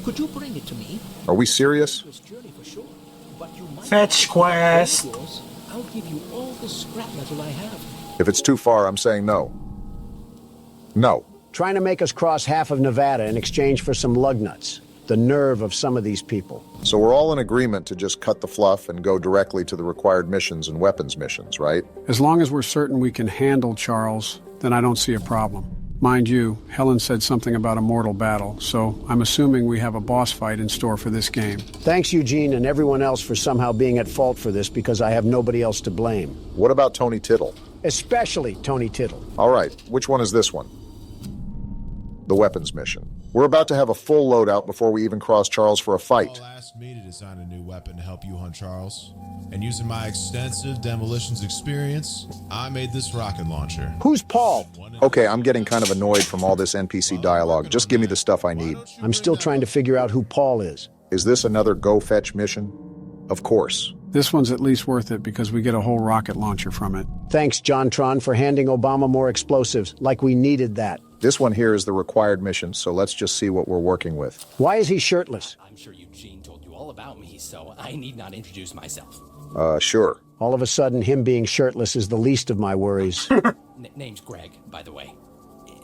Could you bring it to me? Are we serious? Journey for sure, but you might Fetch quest. I'll give you all the scrap metal I have. If it's too far, I'm saying no. No. Trying to make us cross half of Nevada in exchange for some lug nuts. The nerve of some of these people. So we're all in agreement to just cut the fluff and go directly to the required missions and weapons missions, right? As long as we're certain we can handle Charles, then I don't see a problem. Mind you, Helen said something about a mortal battle, so I'm assuming we have a boss fight in store for this game. Thanks, Eugene, and everyone else for somehow being at fault for this because I have nobody else to blame. What about Tony Tittle? Especially Tony Tittle. All right, which one is this one? The weapons mission. We're about to have a full loadout before we even cross Charles for a fight. Paul asked me to design a new weapon to help you hunt Charles. And using my extensive demolitions experience, I made this rocket launcher. Who's Paul? Okay, I'm getting kind of annoyed from all this NPC dialogue. Just give me the stuff I need. I'm still trying to figure out who Paul is. Is this another go fetch mission? Of course. This one's at least worth it because we get a whole rocket launcher from it. Thanks, John Tron, for handing Obama more explosives, like we needed that. This one here is the required mission, so let's just see what we're working with. Why is he shirtless? I'm sure Eugene told you all about me, so I need not introduce myself. Sure. All of a sudden, him being shirtless is the least of my worries. Name's Greg, by the way.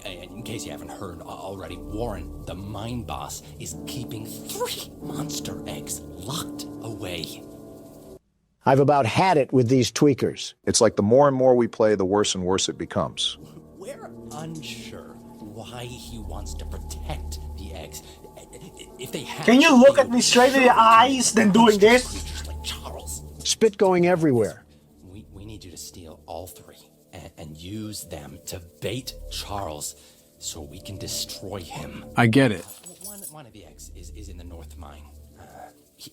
In case you haven't heard already, Warren, the mine boss, is keeping 3 monster eggs locked away. I've about had it with these tweakers. It's like the more and more we play, the worse and worse it becomes. We're unsure why he wants to protect the eggs. If they have... Can you look at me straight in the eyes than doing this? Like Charles. Spit going everywhere. We need you to steal all 3 and use them to bait Charles so we can destroy him. I get it. One of the eggs is in the north mine.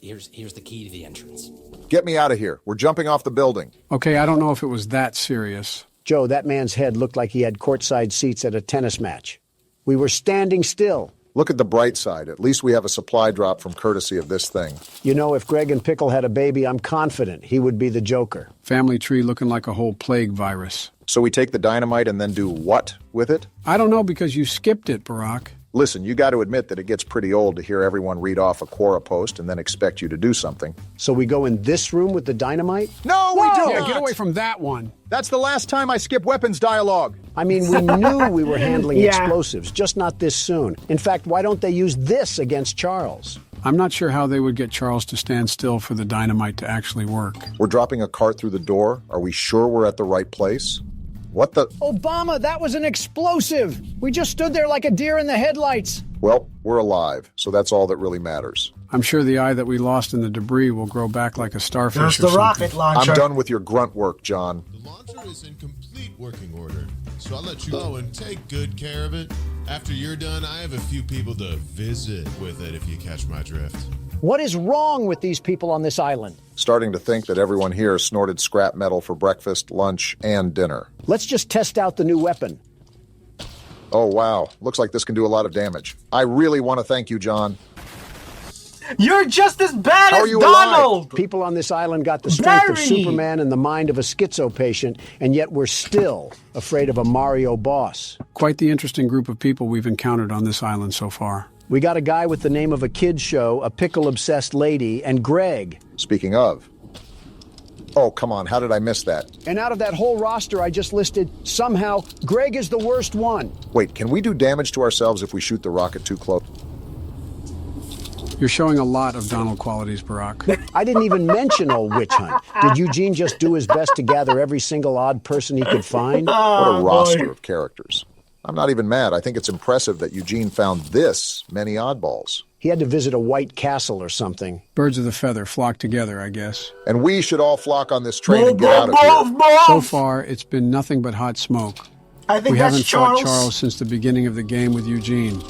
Here's the key to the entrance. Get me out of here. We're jumping off the building. Okay, I don't know if it was that serious. Joe, that man's head looked like he had courtside seats at a tennis match. We were standing still. Look at the bright side. At least we have a supply drop from courtesy of this thing. You know, if Greg and Pickle had a baby, I'm confident he would be the Joker. Family tree looking like a whole plague virus. So we take the dynamite and then do what with it? I don't know because you skipped it, Barack. Listen, you got to admit that it gets pretty old to hear everyone read off a Quora post and then expect you to do something. So we go in this room with the dynamite? No, we don't! Yeah, get away from that one. That's the last time I skip weapons dialogue. I mean, we knew we were handling Yeah. explosives, just not this soon. In fact, why don't they use this against Charles? I'm not sure how they would get Charles to stand still for the dynamite to actually work. We're dropping a cart through the door. Are we sure we're at the right place? What the? Obama, that was an explosive! We just stood there like a deer in the headlights. Well, we're alive, so that's all that really matters. I'm sure the eye that we lost in the debris will grow back like a starfish There's or the something. rocket launcher. I'm done with your grunt work, John. The launcher is in complete working order, so I'll let you go and take good care of it. After you're done, I have a few people to visit with it, if you catch my drift. What is wrong with these people on this island? Starting to think that everyone here snorted scrap metal for breakfast, lunch, and dinner. Let's just test out the new weapon. Oh, wow. Looks like this can do a lot of damage. I really want to thank you, John. You're just as bad How as are you Donald! People on this island got the strength of Barry! Superman and the mind of a schizo patient, and yet we're still afraid of a Mario boss. Quite the interesting group of people we've encountered on this island so far. We got a guy with the name of a kid's show, a pickle-obsessed lady, and Greg. Speaking of. Oh, come on. How did I miss that? And out of that whole roster I just listed, somehow, Greg is the worst one. Wait, can we do damage to ourselves if we shoot the rocket too close? You're showing a lot of Donald qualities, Barack. I didn't even mention old witch hunt. Did Eugene just do his best to gather every single odd person he could find? What a roster of characters. I'm not even mad. I think it's impressive that Eugene found this many oddballs. He had to visit a white castle or something. Birds of the feather flock together, I guess. And we should all flock on this train and get out of here. So far, it's been nothing but hot smoke. I think We that's haven't Charles. fought Charles since the beginning of the game with Eugene.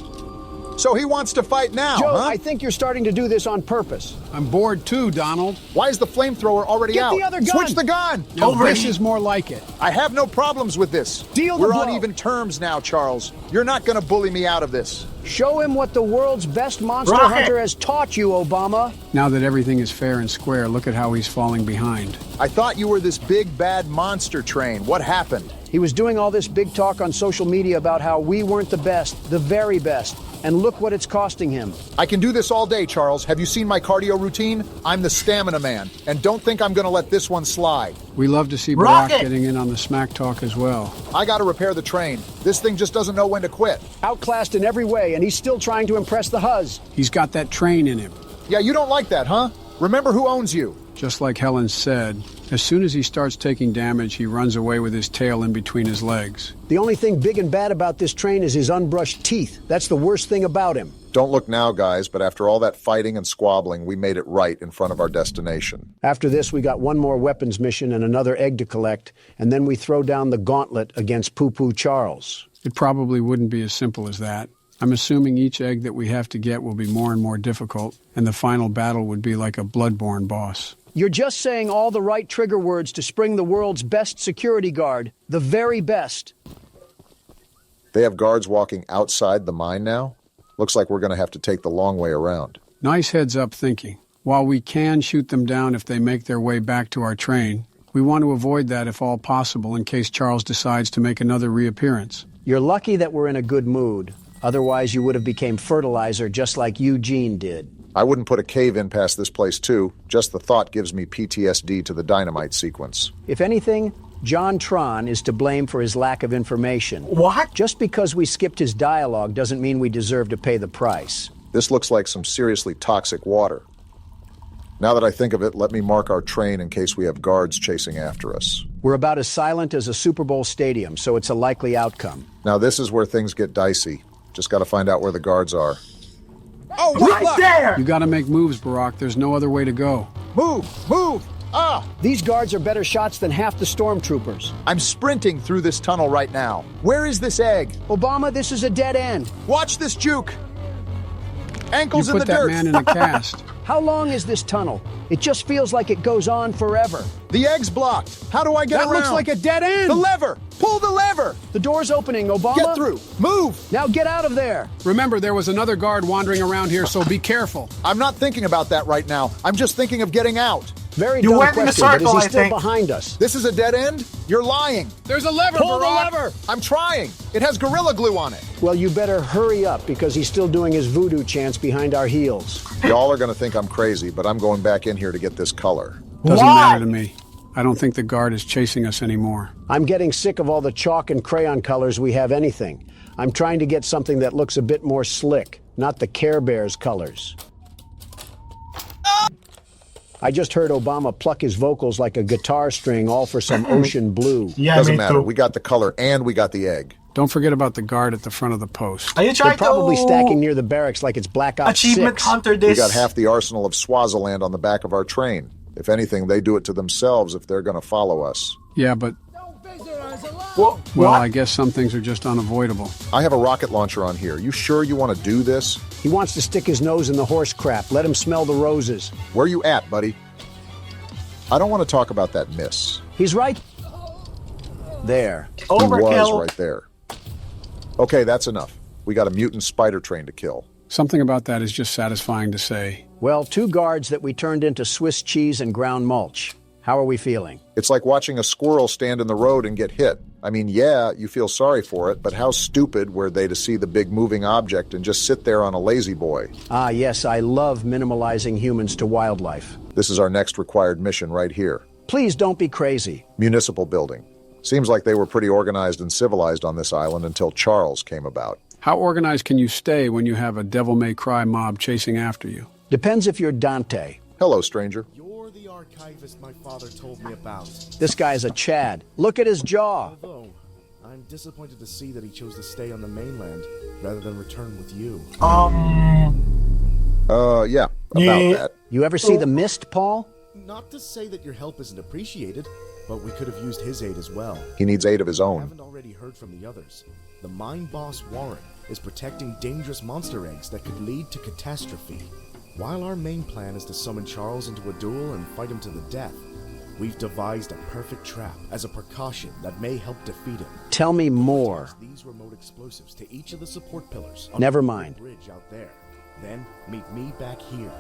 So he wants to fight now, Joe, huh? I think you're starting to do this on purpose. I'm bored too, Donald. Why is the flamethrower already Get out? the other gun! Switch the gun! Now, this is more like it. I have no problems with this. Deal the We're on blow. even terms now, Charles. You're not going to bully me out of this. Show him what the world's best monster Rocket. hunter has taught you, Obama. Now that everything is fair and square, look at how he's falling behind. I thought you were this big, bad monster train. What happened? He was doing all this big talk on social media about how we weren't the best, the very best. And look what it's costing him. I can do this all day, Charles. Have you seen my cardio routine? I'm the stamina man. And don't think I'm going to let this one slide. We love to see Barack Rocket! getting in on the smack talk as well. I got to repair the train. This thing just doesn't know when to quit. Outclassed in every way, and he's still trying to impress the Huz. He's got that train in him. Yeah, you don't like that, huh? Remember who owns you. Just like Helen said, as soon as he starts taking damage, he runs away with his tail in between his legs. The only thing big and bad about this train is his unbrushed teeth. That's the worst thing about him. Don't look now, guys, but after all that fighting and squabbling, we made it right in front of our destination. After this, we got one more weapons mission and another egg to collect, and then we throw down the gauntlet against Poo-Poo Charles. It probably wouldn't be as simple as that. I'm assuming each egg that we have to get will be more and more difficult, and the final battle would be like a bloodborne boss. You're just saying all the right trigger words to spring the world's best security guard. The very best. They have guards walking outside the mine now? Looks like we're going to have to take the long way around. Nice heads-up thinking. While we can shoot them down if they make their way back to our train, we want to avoid that if all possible in case Charles decides to make another reappearance. You're lucky that we're in a good mood. Otherwise, you would have became fertilizer just like Eugene did. I wouldn't put a cave in past this place, too. Just the thought gives me PTSD to the dynamite sequence. If anything, John Tron is to blame for his lack of information. What? Just because we skipped his dialogue doesn't mean we deserve to pay the price. This looks like some seriously toxic water. Now that I think of it, let me mark our train in case we have guards chasing after us. We're about as silent as a Super Bowl stadium, so it's a likely outcome. Now this is where things get dicey. Just got to find out where the guards are. Oh, Right there! You gotta make moves, Barack. There's no other way to go. Move! Move! Ah! These guards are better shots than half the stormtroopers. I'm sprinting through this tunnel right now. Where is this egg? Obama, this is a dead end. Watch this juke! Ankles You in put the that dirt! man in a cast. How long is this tunnel? It just feels like it goes on forever. The egg's blocked. How do I get That around? looks like a dead end! The lever! Pull the lever! The door's opening, Obama. Get through! Move! Now get out of there. Remember, there was another guard wandering around here, so be careful. I'm not thinking about that right now. I'm just thinking of getting out. Very You dumb went in a question, but circle, is I he still think. behind us? This is a dead end? You're lying. There's a lever, Pull the Barack. lever. I'm trying. It has Gorilla Glue on it. Well, you better hurry up because he's still doing his voodoo chants behind our heels. Y'all are going to think I'm crazy, but I'm going back in here to get this color. Doesn't matter to me. I don't think the guard is chasing us anymore. I'm getting sick of all the chalk and crayon colors we have anything. I'm trying to get something that looks a bit more slick, not the Care Bears colors. I just heard Obama pluck his vocals like a guitar string, all for some ocean blue. Yeah, Doesn't me matter. too. We got the color and we got the egg. Don't forget about the guard at the front of the post. Are you They're trying probably to stacking near the barracks like it's Black Ops 6. achievement hunter We this? got half the arsenal of Swaziland on the back of our train. If anything, they do it to themselves if they're going to follow us. Yeah, but, Well, well, I guess some things are just unavoidable. I have a rocket launcher on here. You sure you want to do this? He wants to stick his nose in the horse crap. Let him smell the roses. Where you at, buddy? I don't want to talk about that miss. He's right there. He was Overkill. right there. Okay, that's enough. We got a mutant spider train to kill. Something about that is just satisfying to say. Well, 2 guards that we turned into Swiss cheese and ground mulch. How are we feeling? It's like watching a squirrel stand in the road and get hit. I mean, yeah, you feel sorry for it, but how stupid were they to see the big moving object and just sit there on a lazy boy? Ah, yes, I love minimalizing humans to wildlife. This is our next required mission right here. Please don't be crazy. Municipal building. Seems like they were pretty organized and civilized on this island until Charles came about. How organized can you stay when you have a devil-may-cry mob chasing after you? Depends if you're Dante. Hello, stranger. You're the archivist my father told me about. This guy's a Chad. Look at his jaw. Although, I'm disappointed to see that he chose to stay on the mainland rather than return with you. Yeah, about that. You ever see The Mist, Paul? Not to say that your help isn't appreciated, but we could have used his aid as well. He needs aid of his I own. haven't already heard from the others. The mine boss Warren is protecting dangerous monster eggs that could lead to catastrophe. While our main plan is to summon Charles into a duel and fight him to the death, we've devised a perfect trap as a precaution that may help defeat him. Tell me more. These remote explosives to each of the support pillars. Never on the mind. Bridge out there. Then meet me back here.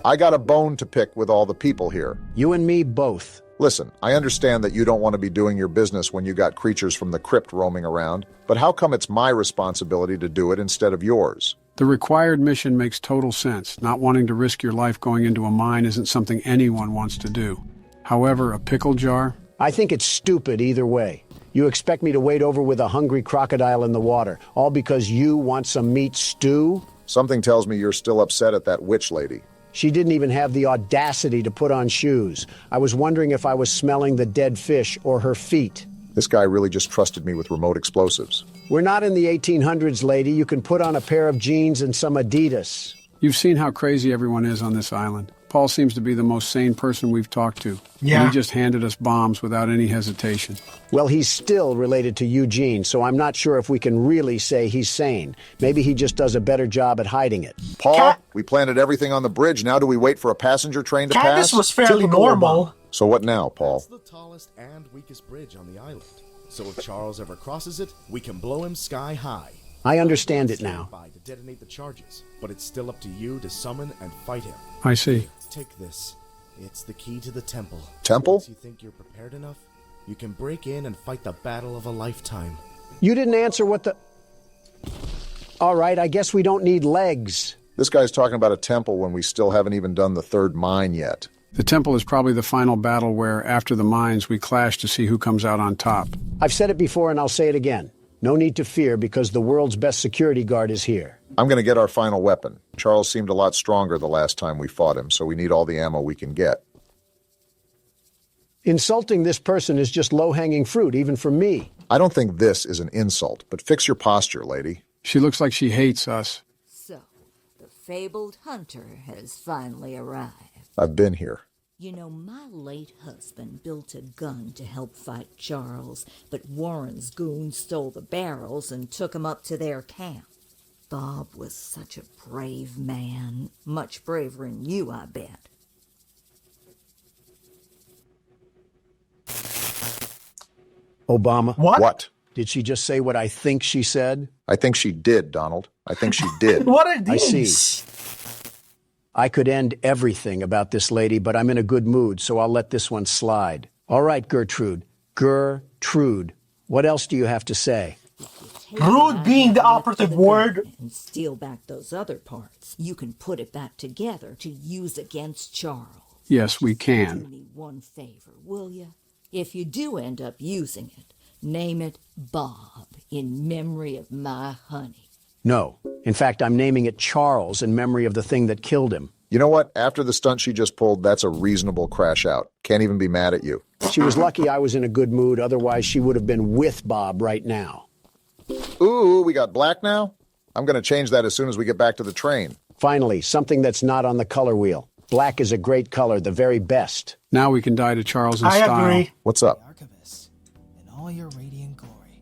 I got a bone to pick with all the people here. You and me both. Listen, I understand that you don't want to be doing your business when you got creatures from the crypt roaming around, but how come it's my responsibility to do it instead of yours? The required mission makes total sense. Not wanting to risk your life going into a mine isn't something anyone wants to do. However, a pickle jar? I think it's stupid either way. You expect me to wade over with a hungry crocodile in the water, all because you want some meat stew? Something tells me you're still upset at that witch lady. She didn't even have the audacity to put on shoes. I was wondering if I was smelling the dead fish or her feet. This guy really just trusted me with remote explosives. We're not in the 1800s, lady. You can put on a pair of jeans and some Adidas. You've seen how crazy everyone is on this island. Paul seems to be the most sane person we've talked to. Yeah. And he just handed us bombs without any hesitation. Well, he's still related to Eugene, so I'm not sure if we can really say he's sane. Maybe he just does a better job at hiding it. Paul, we planted everything on the bridge. Now do we wait for a passenger train to Candace pass? was fairly Typical normal. So what now, Paul? It's the tallest and weakest bridge on the island. So if Charles ever crosses it, we can blow him sky high. I understand it now. By to detonate the charges, but it's still up to you to summon and fight him. I see. Take this. It's the key to the temple. Temple? Once you think you're prepared enough, you can break in and fight the battle of a lifetime. You didn't answer what the... All right, I guess we don't need legs. This guy's talking about a temple when we still haven't even done the third mine yet. The temple is probably the final battle where, after the mines, we clash to see who comes out on top. I've said it before and I'll say it again. No need to fear because the world's best security guard is here. I'm going to get our final weapon. Charles seemed a lot stronger the last time we fought him, so we need all the ammo we can get. Insulting this person is just low-hanging fruit, even for me. I don't think this is an insult, but fix your posture, lady. She looks like she hates us. So, the fabled hunter has finally arrived. I've been here. You know, my late husband built a gun to help fight Charles, but Warren's goons stole the barrels and took 'em up to their camp. Bob was such a brave man. Much braver than you, I bet. Obama. What? Did she just say what I think she said? I think she did, Donald. I think she did. What are I these? see. I could end everything about this lady, but I'm in a good mood, so I'll let this one slide. All right, Gertrude. Gertrude. What else do you have to say? Rude being the operative word. And steal back those other parts. You can put it back together to use against Charles. Yes, we Do can. me one favor, will you? If you do end up using it, name it Bob in memory of my honey. No. In fact, I'm naming it Charles in memory of the thing that killed him. You know what? After the stunt she just pulled, that's a reasonable crash out. Can't even be mad at you. She was lucky I was in a good mood, otherwise she would have been with Bob right now. Ooh, we got black now? I'm going to change that as soon as we get back to the train. Finally, something that's not on the color wheel. Black is a great color, the very best. Now we can die to Charles in I style. agree. What's up? In all your radiant glory.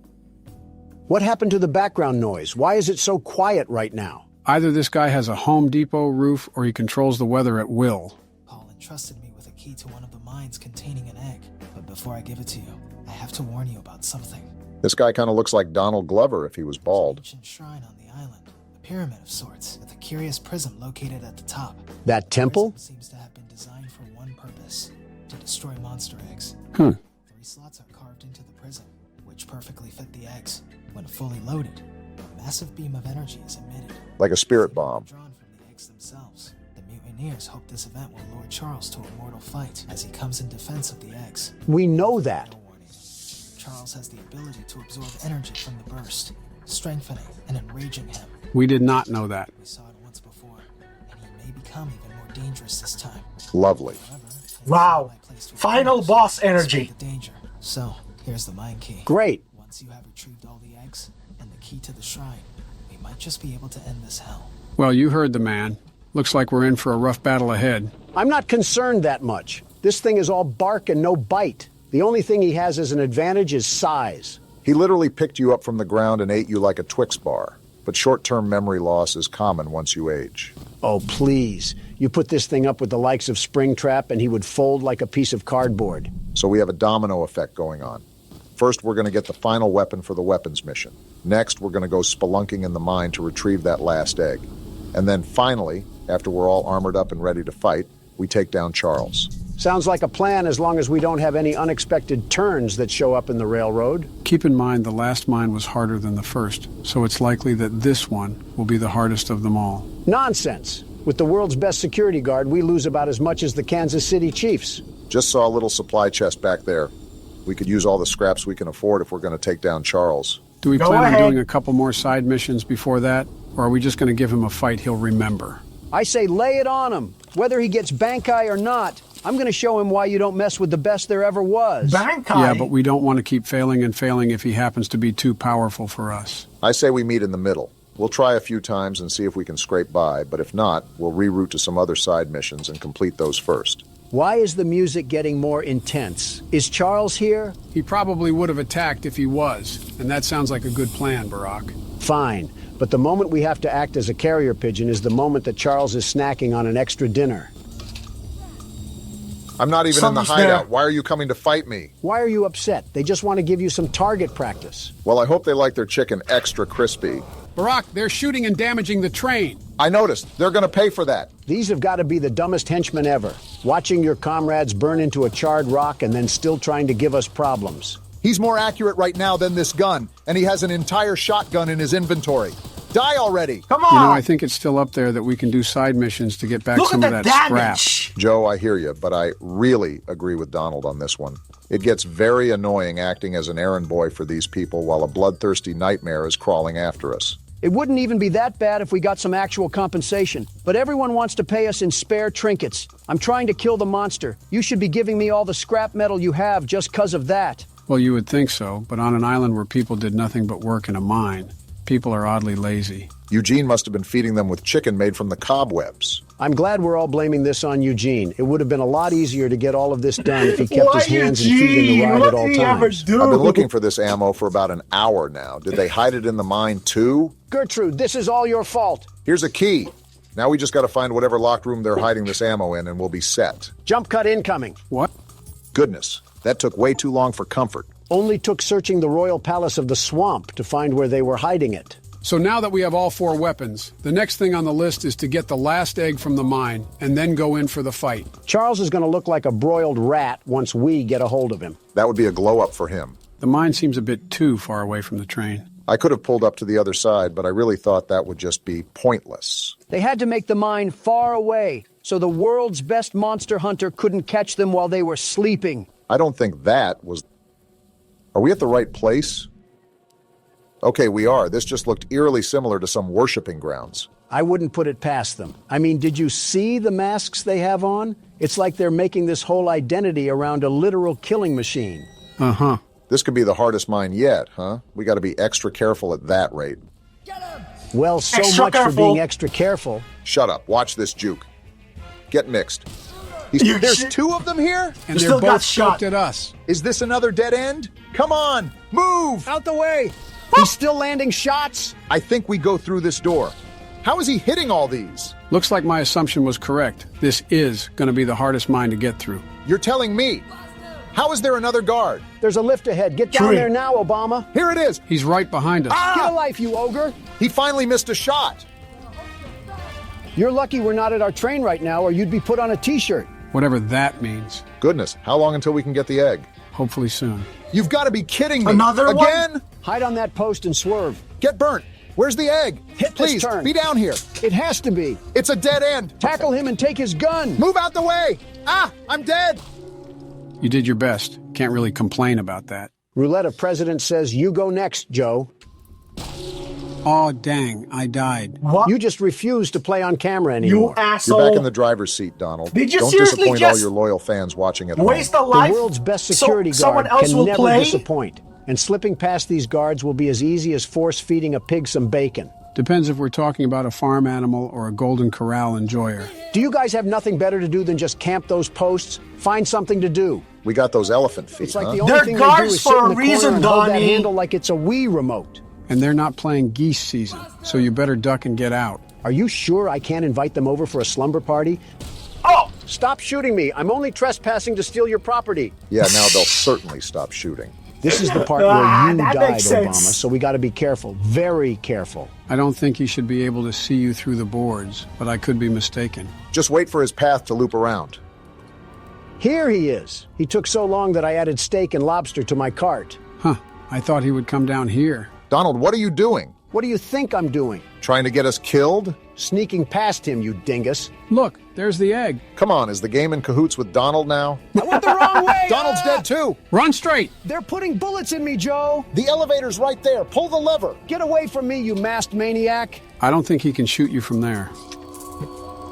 What happened to the background noise? Why is it so quiet right now? Either this guy has a Home Depot roof or he controls the weather at will. Paul entrusted me with a key to one of the mines containing an egg. But before I give it to you, I have to warn you about something. This guy kind of looks like Donald Glover if he was bald. Ancient shrine on the island. A pyramid of sorts, with a curious prism located at the top. That temple? The prism seems to have been designed for one purpose, to destroy monster eggs. 3 slots are carved into the prism, which perfectly fit the eggs. When fully loaded, a massive beam of energy is emitted. Like a spirit bomb. Drawn from the eggs themselves. The mutineers hope this event will lure Charles to a mortal fight as he comes in defense of the eggs. We know that. Charles has the ability to absorb energy from the burst, strengthening and enraging him. We did not know that. We saw it once before, and he may become even more dangerous this time. Lovely. Wow. Final boss energy. The danger. So, here's the mine key. Great. Once you have retrieved all the eggs and the key to the shrine, we might just be able to end this hell. Well, you heard the man. Looks like we're in for a rough battle ahead. I'm not concerned that much. This thing is all bark and no bite. The only thing he has as an advantage is size. He literally picked you up from the ground and ate you like a Twix bar. But short-term memory loss is common once you age. Oh, please. You put this thing up with the likes of Springtrap and he would fold like a piece of cardboard. So we have a domino effect going on. First, we're going to get the final weapon for the weapons mission. Next, we're going to go spelunking in the mine to retrieve that last egg. And then finally, after we're all armored up and ready to fight, we take down Charles. Sounds like a plan as long as we don't have any unexpected turns that show up in the railroad. Keep in mind the last mine was harder than the first, so it's likely that this one will be the hardest of them all. Nonsense. With the world's best security guard, we lose about as much as the Kansas City Chiefs. Just saw a little supply chest back there. We could use all the scraps we can afford if we're going to take down Charles. Do we plan on doing a couple more side missions before that, or are we just going to give him a fight he'll remember? I say lay it on him. Whether he gets Bankai or not, I'm going to show him why you don't mess with the best there ever was. Bankai? Yeah, but we don't want to keep failing and failing if he happens to be too powerful for us. I say we meet in the middle. We'll try a few times and see if we can scrape by, but if not, we'll reroute to some other side missions and complete those first. Why is the music getting more intense? Is Charles here? He probably would have attacked if he was, and that sounds like a good plan, Barack. Fine, but the moment we have to act as a carrier pigeon is the moment that Charles is snacking on an extra dinner. I'm not even in the hideout. Why are you coming to fight me? Why are you upset? They just want to give you some target practice. Well, I hope they like their chicken extra crispy. Barack, they're shooting and damaging the train. I noticed. They're going to pay for that. These have got to be the dumbest henchmen ever. Watching your comrades burn into a charred rock and then still trying to give us problems. He's more accurate right now than this gun, and he has an entire shotgun in his inventory. Die already! Come on! You know, I think it's still up there that we can do side missions to get back some of that scrap. Joe, I hear you, but I really agree with Donald on this one. It gets very annoying acting as an errand boy for these people while a bloodthirsty nightmare is crawling after us. It wouldn't even be that bad if we got some actual compensation. But everyone wants to pay us in spare trinkets. I'm trying to kill the monster. You should be giving me all the scrap metal you have just 'cause of that. Well, you would think so, but on an island where people did nothing but work in a mine, people are oddly lazy. Eugene must have been feeding them with chicken made from the cobwebs. I'm glad we're all blaming this on Eugene. It would have been a lot easier to get all of this done if he kept his hands and feet in the ride at all times. I've been looking for this ammo for about an hour now. Did they hide it in the mine too? Gertrude, this is all your fault. Here's a key. Now we just got to find whatever locked room they're hiding this ammo in and we'll be set. Jump cut incoming. What? Goodness, that took way too long for comfort. Only took searching the royal palace of the swamp to find where they were hiding it. So now that we have all 4 weapons, the next thing on the list is to get the last egg from the mine and then go in for the fight. Charles is going to look like a broiled rat once we get a hold of him. That would be a glow-up for him. The mine seems a bit too far away from the train. I could have pulled up to the other side, but I really thought that would just be pointless. They had to make the mine far away, so the world's best monster hunter couldn't catch them while they were sleeping. I don't think that was... Are we at the right place? Okay, we are. This just looked eerily similar to some worshipping grounds. I wouldn't put it past them. I mean, did you see the masks they have on? It's like they're making this whole identity around a literal killing machine. Uh-huh. This could be the hardest mine yet, huh? We got to be extra careful at that rate. Well, so much for being extra careful. Shut up. Watch this juke. Get mixed. There's 2 of them here? And they're both scoped at us. Is this another dead end? Come on, move! Out the way! He's still landing shots? I think we go through this door. How is he hitting all these? Looks like my assumption was correct. This is going to be the hardest mine to get through. You're telling me? How is there another guard? There's a lift ahead. Get down there now, Obama. Here it is. He's right behind us. Get a life, you ogre. He finally missed a shot. You're lucky we're not at our train right now, or you'd be put on a t-shirt. Whatever that means. Goodness, how long until we can get the egg? Hopefully soon. You've got to be kidding me. Another one? Again? Hide on that post and swerve. Get burnt. Where's the egg? Hit Please, this turn. be down here. It has to be. It's a dead end. Tackle him and take his gun. Move out the way. Ah, I'm dead. You did your best. Can't really complain about that. Roulette of President says you go next, Joe. Oh, dang, I died. What? You just refuse to play on camera anymore. You asshole. You're back in the driver's seat, Donald. Did you Don't seriously disappoint just all your loyal fans watching at home. waste a life? The world's best security someone guard else can will never play? disappoint. And slipping past these guards will be as easy as force-feeding a pig some bacon. Depends if we're talking about a farm animal or a Golden Corral enjoyer. Do you guys have nothing better to do than just camp those posts? Find something to do. We got those elephant feet, It's like huh? the only They're thing they do guards is sit for in a the reason, corner and hold that Donnie. handle like it's a Wii remote. And they're not playing geese season, so you better duck and get out. Are you sure I can't invite them over for a slumber party? Oh! Stop shooting me. I'm only trespassing to steal your property. Yeah, now they'll certainly stop shooting. This is the part where you that died, makes Obama, sense. so we got to be careful. Very careful. I don't think he should be able to see you through the boards, but I could be mistaken. Just wait for his path to loop around. Here he is. He took so long that I added steak and lobster to my cart. Huh, I thought he would come down here. Donald, what are you doing? What do you think I'm doing? Trying to get us killed? Sneaking past him, you dingus. Look, there's the egg. Come on, is the game in cahoots with Donald now? I went the wrong way. Donald's dead too. Run straight! They're putting bullets in me, Joe. The elevator's right there. Pull the lever. Get away from me, you masked maniac. I don't think he can shoot you from there.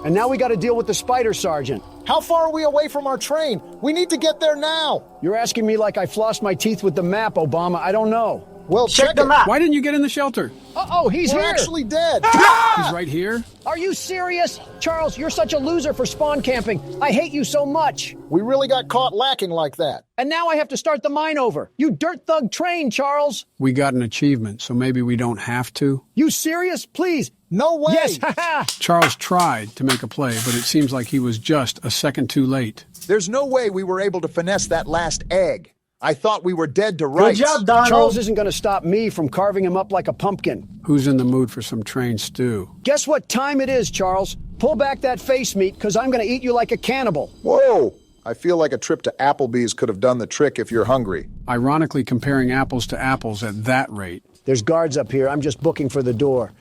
And now we got to deal with the spider sergeant. How far are we away from our train? We need to get there now. You're asking me like I flossed my teeth with the map, Obama. I don't know. Well, Check the it. map. Why didn't you get in the shelter? Uh-oh, he's We're here. actually dead. He's right here. Are you serious? Charles, you're such a loser for spawn camping. I hate you so much. We really got caught lacking like that. And now I have to start the mine over. You dirt thug train, Charles. We got an achievement, so maybe we don't have to. You serious? Please. No way. Yes, haha. Charles tried to make a play, but it seems like he was just a second too late. There's no way we were able to finesse that last egg. I thought we were dead to rights. Good job, Donald. Charles isn't going to stop me from carving him up like a pumpkin. Who's in the mood for some train stew? Guess what time it is, Charles? Pull back that face meat, because I'm going to eat you like a cannibal. Whoa! I feel like a trip to Applebee's could have done the trick if you're hungry. Ironically, comparing apples to apples at that rate. There's guards up here. I'm just booking for the door.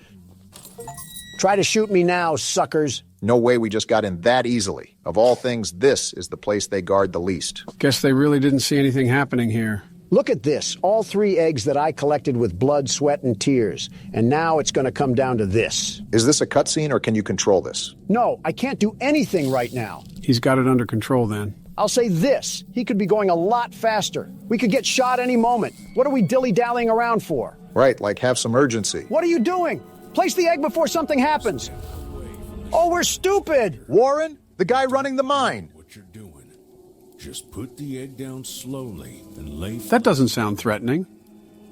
Try to shoot me now, suckers. No way we just got in that easily. Of all things, this is the place they guard the least. Guess they really didn't see anything happening here. Look at this. All 3 eggs that I collected with blood, sweat, and tears. And now it's going to come down to this. Is this a cutscene or can you control this? No, I can't do anything right now. He's got it under control then. I'll say this. He could be going a lot faster. We could get shot any moment. What are we dilly-dallying around for? Right, like have some urgency. What are you doing? Place the egg before something happens. Oh, we're stupid. Warren, the guy running the mine. What you're doing. Just put the egg down slowly and lay... That doesn't sound threatening.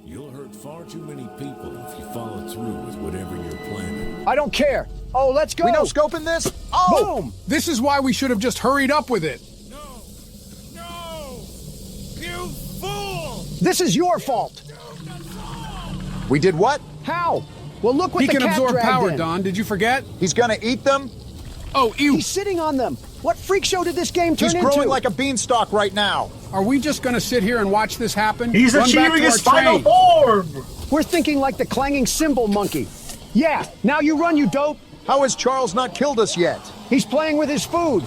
You'll hurt far too many people if you follow through with whatever you're planning. I don't care. Oh, let's go. We no scoping this? Oh! Boom! This is why we should have just hurried up with it. No! You fool! This is your fault. We did what? How? Well, look what He the can cat absorb dragged power, in. Don. Did you forget? He's gonna eat them? Oh, ew. He's sitting on them. What freak show did this game turn He's into? growing like a beanstalk right now. Are we just gonna sit here and watch this happen? He's Run back achieving to his our final train. form! We're thinking like the clanging cymbal monkey. Yeah, now you run, you dope. How has Charles not killed us yet? He's playing with his food.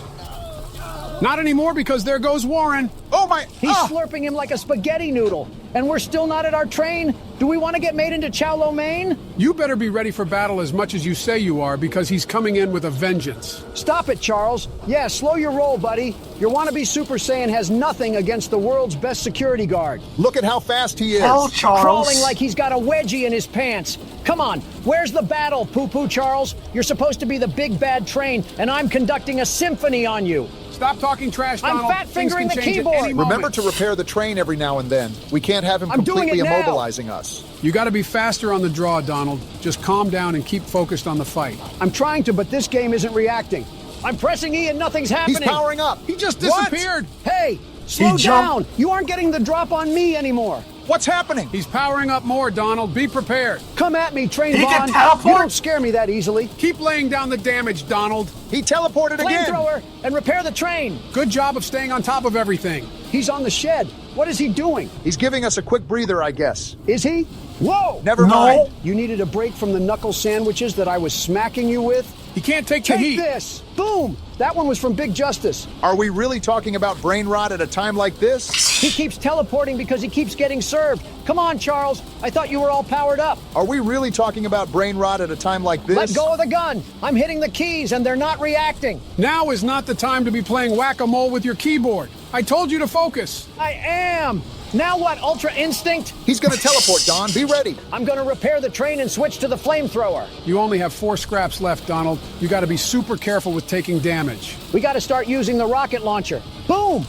Not anymore, because there goes Warren. Oh my... He's slurping him like a spaghetti noodle. And we're still not at our train? Do we want to get made into chow lo mein? You better be ready for battle as much as you say you are, because he's coming in with a vengeance. Stop it, Charles. Yeah, slow your roll, buddy. Your wannabe Super Saiyan has nothing against the world's best security guard. Look at how fast he is. Hell, Charles. Crawling like he's got a wedgie in his pants. Come on, where's the battle, poo-poo Charles? You're supposed to be the big bad train, and I'm conducting a symphony on you. Stop talking trash, I'm Donald. fat-fingering Things the can change at any keyboard. Remember moment. to repair the train every now and then. We can't have him I'm doing completely it now. immobilizing us. You gotta be faster on the draw, Donald. Just calm down and keep focused on the fight. I'm trying to, but this game isn't reacting. I'm pressing E and nothing's happening. He's powering up. He just What? disappeared. Hey, slow down. You aren't getting the drop on me anymore. What's happening? He's powering up more, Donald. Be prepared. Come at me, Train He can Bond. teleport? You don't scare me that easily. Keep laying down the damage, Donald. He teleported again. Flamethrower and repair the train. Good job of staying on top of everything. He's on the shed. What is he doing? He's giving us a quick breather, I guess. Is he? Whoa! Never No. mind. You needed a break from the knuckle sandwiches that I was smacking you with? He can't take the Take heat. this! Boom! That one was from Big Justice. Are we really talking about brain rot at a time like this? He keeps teleporting because he keeps getting served. Come on, Charles. I thought you were all powered up. Are we really talking about brain rot at a time like this? Let go of the gun. I'm hitting the keys and they're not reacting. Now is not the time to be playing whack-a-mole with your keyboard. I told you to focus. I am. Now what, Ultra Instinct? He's gonna teleport, Don. Be ready. I'm gonna repair the train and switch to the flamethrower. You only have 4 scraps left, Donald. You gotta be super careful with taking damage. We gotta start using the rocket launcher. Boom!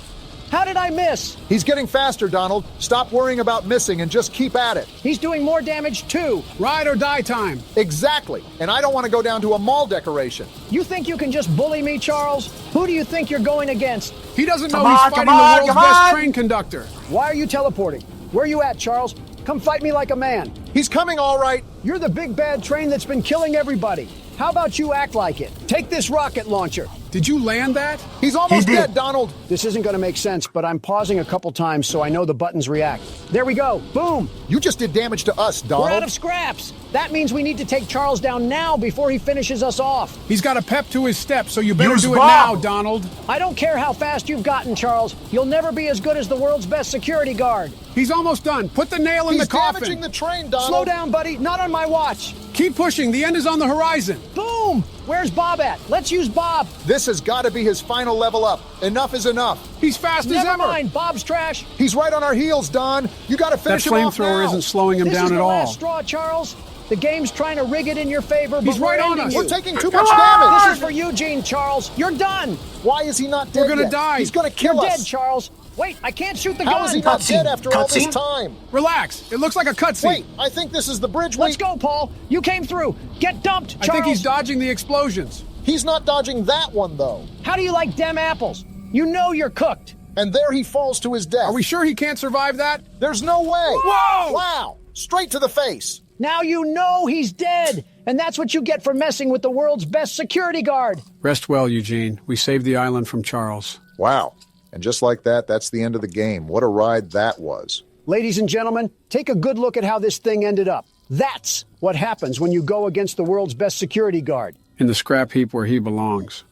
How did I miss? He's getting faster, Donald. Stop worrying about missing and just keep at it. He's doing more damage too. Ride or die time. Exactly. And I don't want to go down to a mall decoration. You think you can just bully me, Charles? Who do you think you're going against? He doesn't know Come on, he's fighting come on, the come world's best on. train conductor. Why are you teleporting? Where you at, Charles? Come fight me like a man. He's coming all right. You're the big bad train that's been killing everybody. How about you act like it? Take this rocket launcher. Did you land that? He's almost He did. dead, Donald. This isn't going to make sense, but I'm pausing a couple times so I know the buttons react. There we go. Boom. You just did damage to us, We're Donald. out of scraps. That means we need to take Charles down now before he finishes us off. He's got a pep to his step, so you better Use do it Bob. now, Donald. I don't care how fast you've gotten, Charles. You'll never be as good as the world's best security guard. He's almost done. Put the nail in He's the coffin. damaging the train, Donald. Slow down, buddy. Not on my watch. Keep pushing. The end is on the horizon. Boom! Where's Bob at? Let's use Bob. This has got to be his final level up. Enough is enough. He's fast as Never ever. mind. Bob's trash. He's right on our heels, Don. You got to That finish him off flamethrower now. isn't slowing him This down is at the all. last straw, Charles. The game's trying to rig it in your favor, but He's we're right on ending us. you. We're taking too Come much on! damage. This is for Eugene, Charles. You're done. Why is he not dead We're gonna yet? die. He's going to kill You're us. dead, Charles. Wait, I can't shoot the How gun. is he not Cutscene. dead after all this Cutscene? time? Relax. It looks like a cutscene. Wait, I think this is the bridge. Let's go, Paul. You came through. Get dumped, I Charles. think he's dodging the explosions. He's not dodging that one, though. How do you like dem apples? You know you're cooked. And there he falls to his death. Are we sure he can't survive that? There's no way. Whoa! Wow! Straight to the face. Now you know he's dead. And that's what you get for messing with the world's best security guard. Rest well, Eugene. We saved the island from Charles. Wow. And just like that, that's the end of the game. What a ride that was. Ladies and gentlemen, take a good look at how this thing ended up. That's what happens when you go against the world's best security guard. In the scrap heap where he belongs.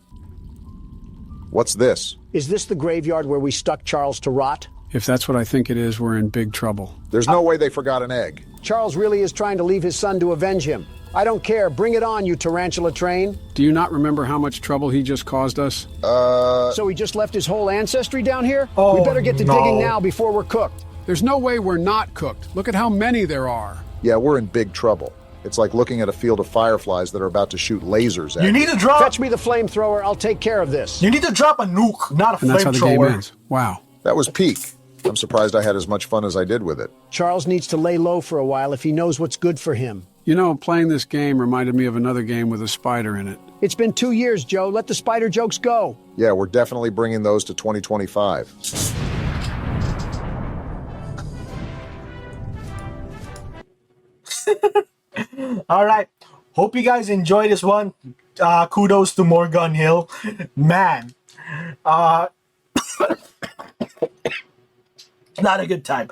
What's this? Is this the graveyard where we stuck Charles to rot? If that's what I think it is, we're in big trouble. There's no way they forgot an egg. Charles really is trying to leave his son to avenge him. I don't care. Bring it on, you tarantula train. Do you not remember how much trouble he just caused us? So he just left his whole ancestry down here? Oh, We better get to no. digging now before we're cooked. There's no way we're not cooked. Look at how many there are. Yeah, we're in big trouble. It's like looking at a field of fireflies that are about to shoot lasers at You need to drop. Fetch me the flamethrower. I'll take care of this. You need to drop a nuke, not a And that's how the game flamethrower. ends. Wow. That was peak. I'm surprised I had as much fun as I did with it. Charles needs to lay low for a while if he knows what's good for him. You know, playing this game reminded me of another game with a spider in it. It's been 2 years, Joe. Let the spider jokes go. Yeah, we're definitely bringing those to 2025. All right. Hope you guys enjoy this one. Kudos to Morgan Hill. Man, not a good time.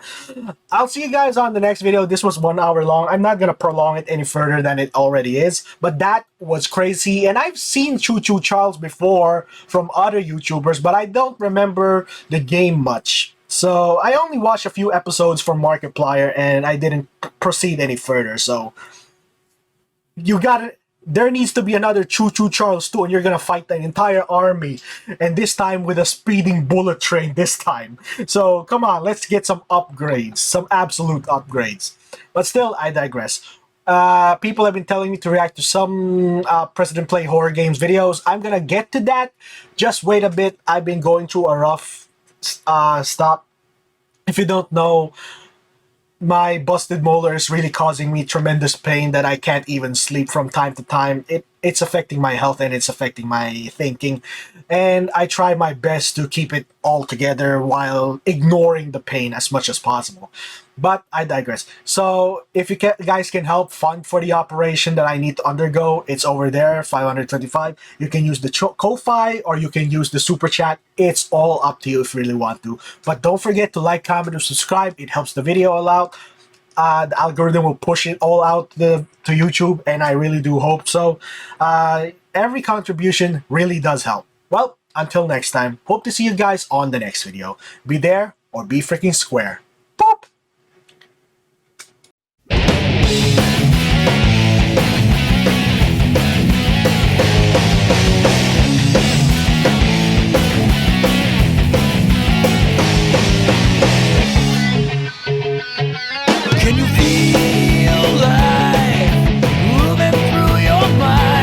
I'll see you guys on the next video. This was 1 hour long. I'm not gonna prolong it any further than it already is, but that was crazy. And I've seen Choo-Choo Charles before from other YouTubers, but I don't remember the game much. So I only watched a few episodes from Markiplier and I didn't proceed any further. So you gotta, there needs to be another Choo-Choo Charles too, and you're gonna fight the entire army, and this time with a speeding bullet train this time. So come on, let's get some upgrades, some absolute upgrades. But still, I digress. People have been telling me to react to some President Play Horror Games videos. I'm gonna get to that. Just wait a bit. I've been going through a rough stop. If you don't know, my busted molar is really causing me tremendous pain that I can't even sleep from time to time. It's affecting my health and it's affecting my thinking. And I try my best to keep it all together while ignoring the pain as much as possible. But I digress. So if you guys can help fund for the operation that I need to undergo, it's over there, 525. You can use the Ko-Fi or you can use the Super Chat. It's all up to you if you really want to. But don't forget to like, comment, or subscribe. It helps the video a lot. The algorithm will push it all out to YouTube, and I really do hope so. Every contribution really does help. Well, until next time, hope to see you guys on the next video. Be there or be freaking square.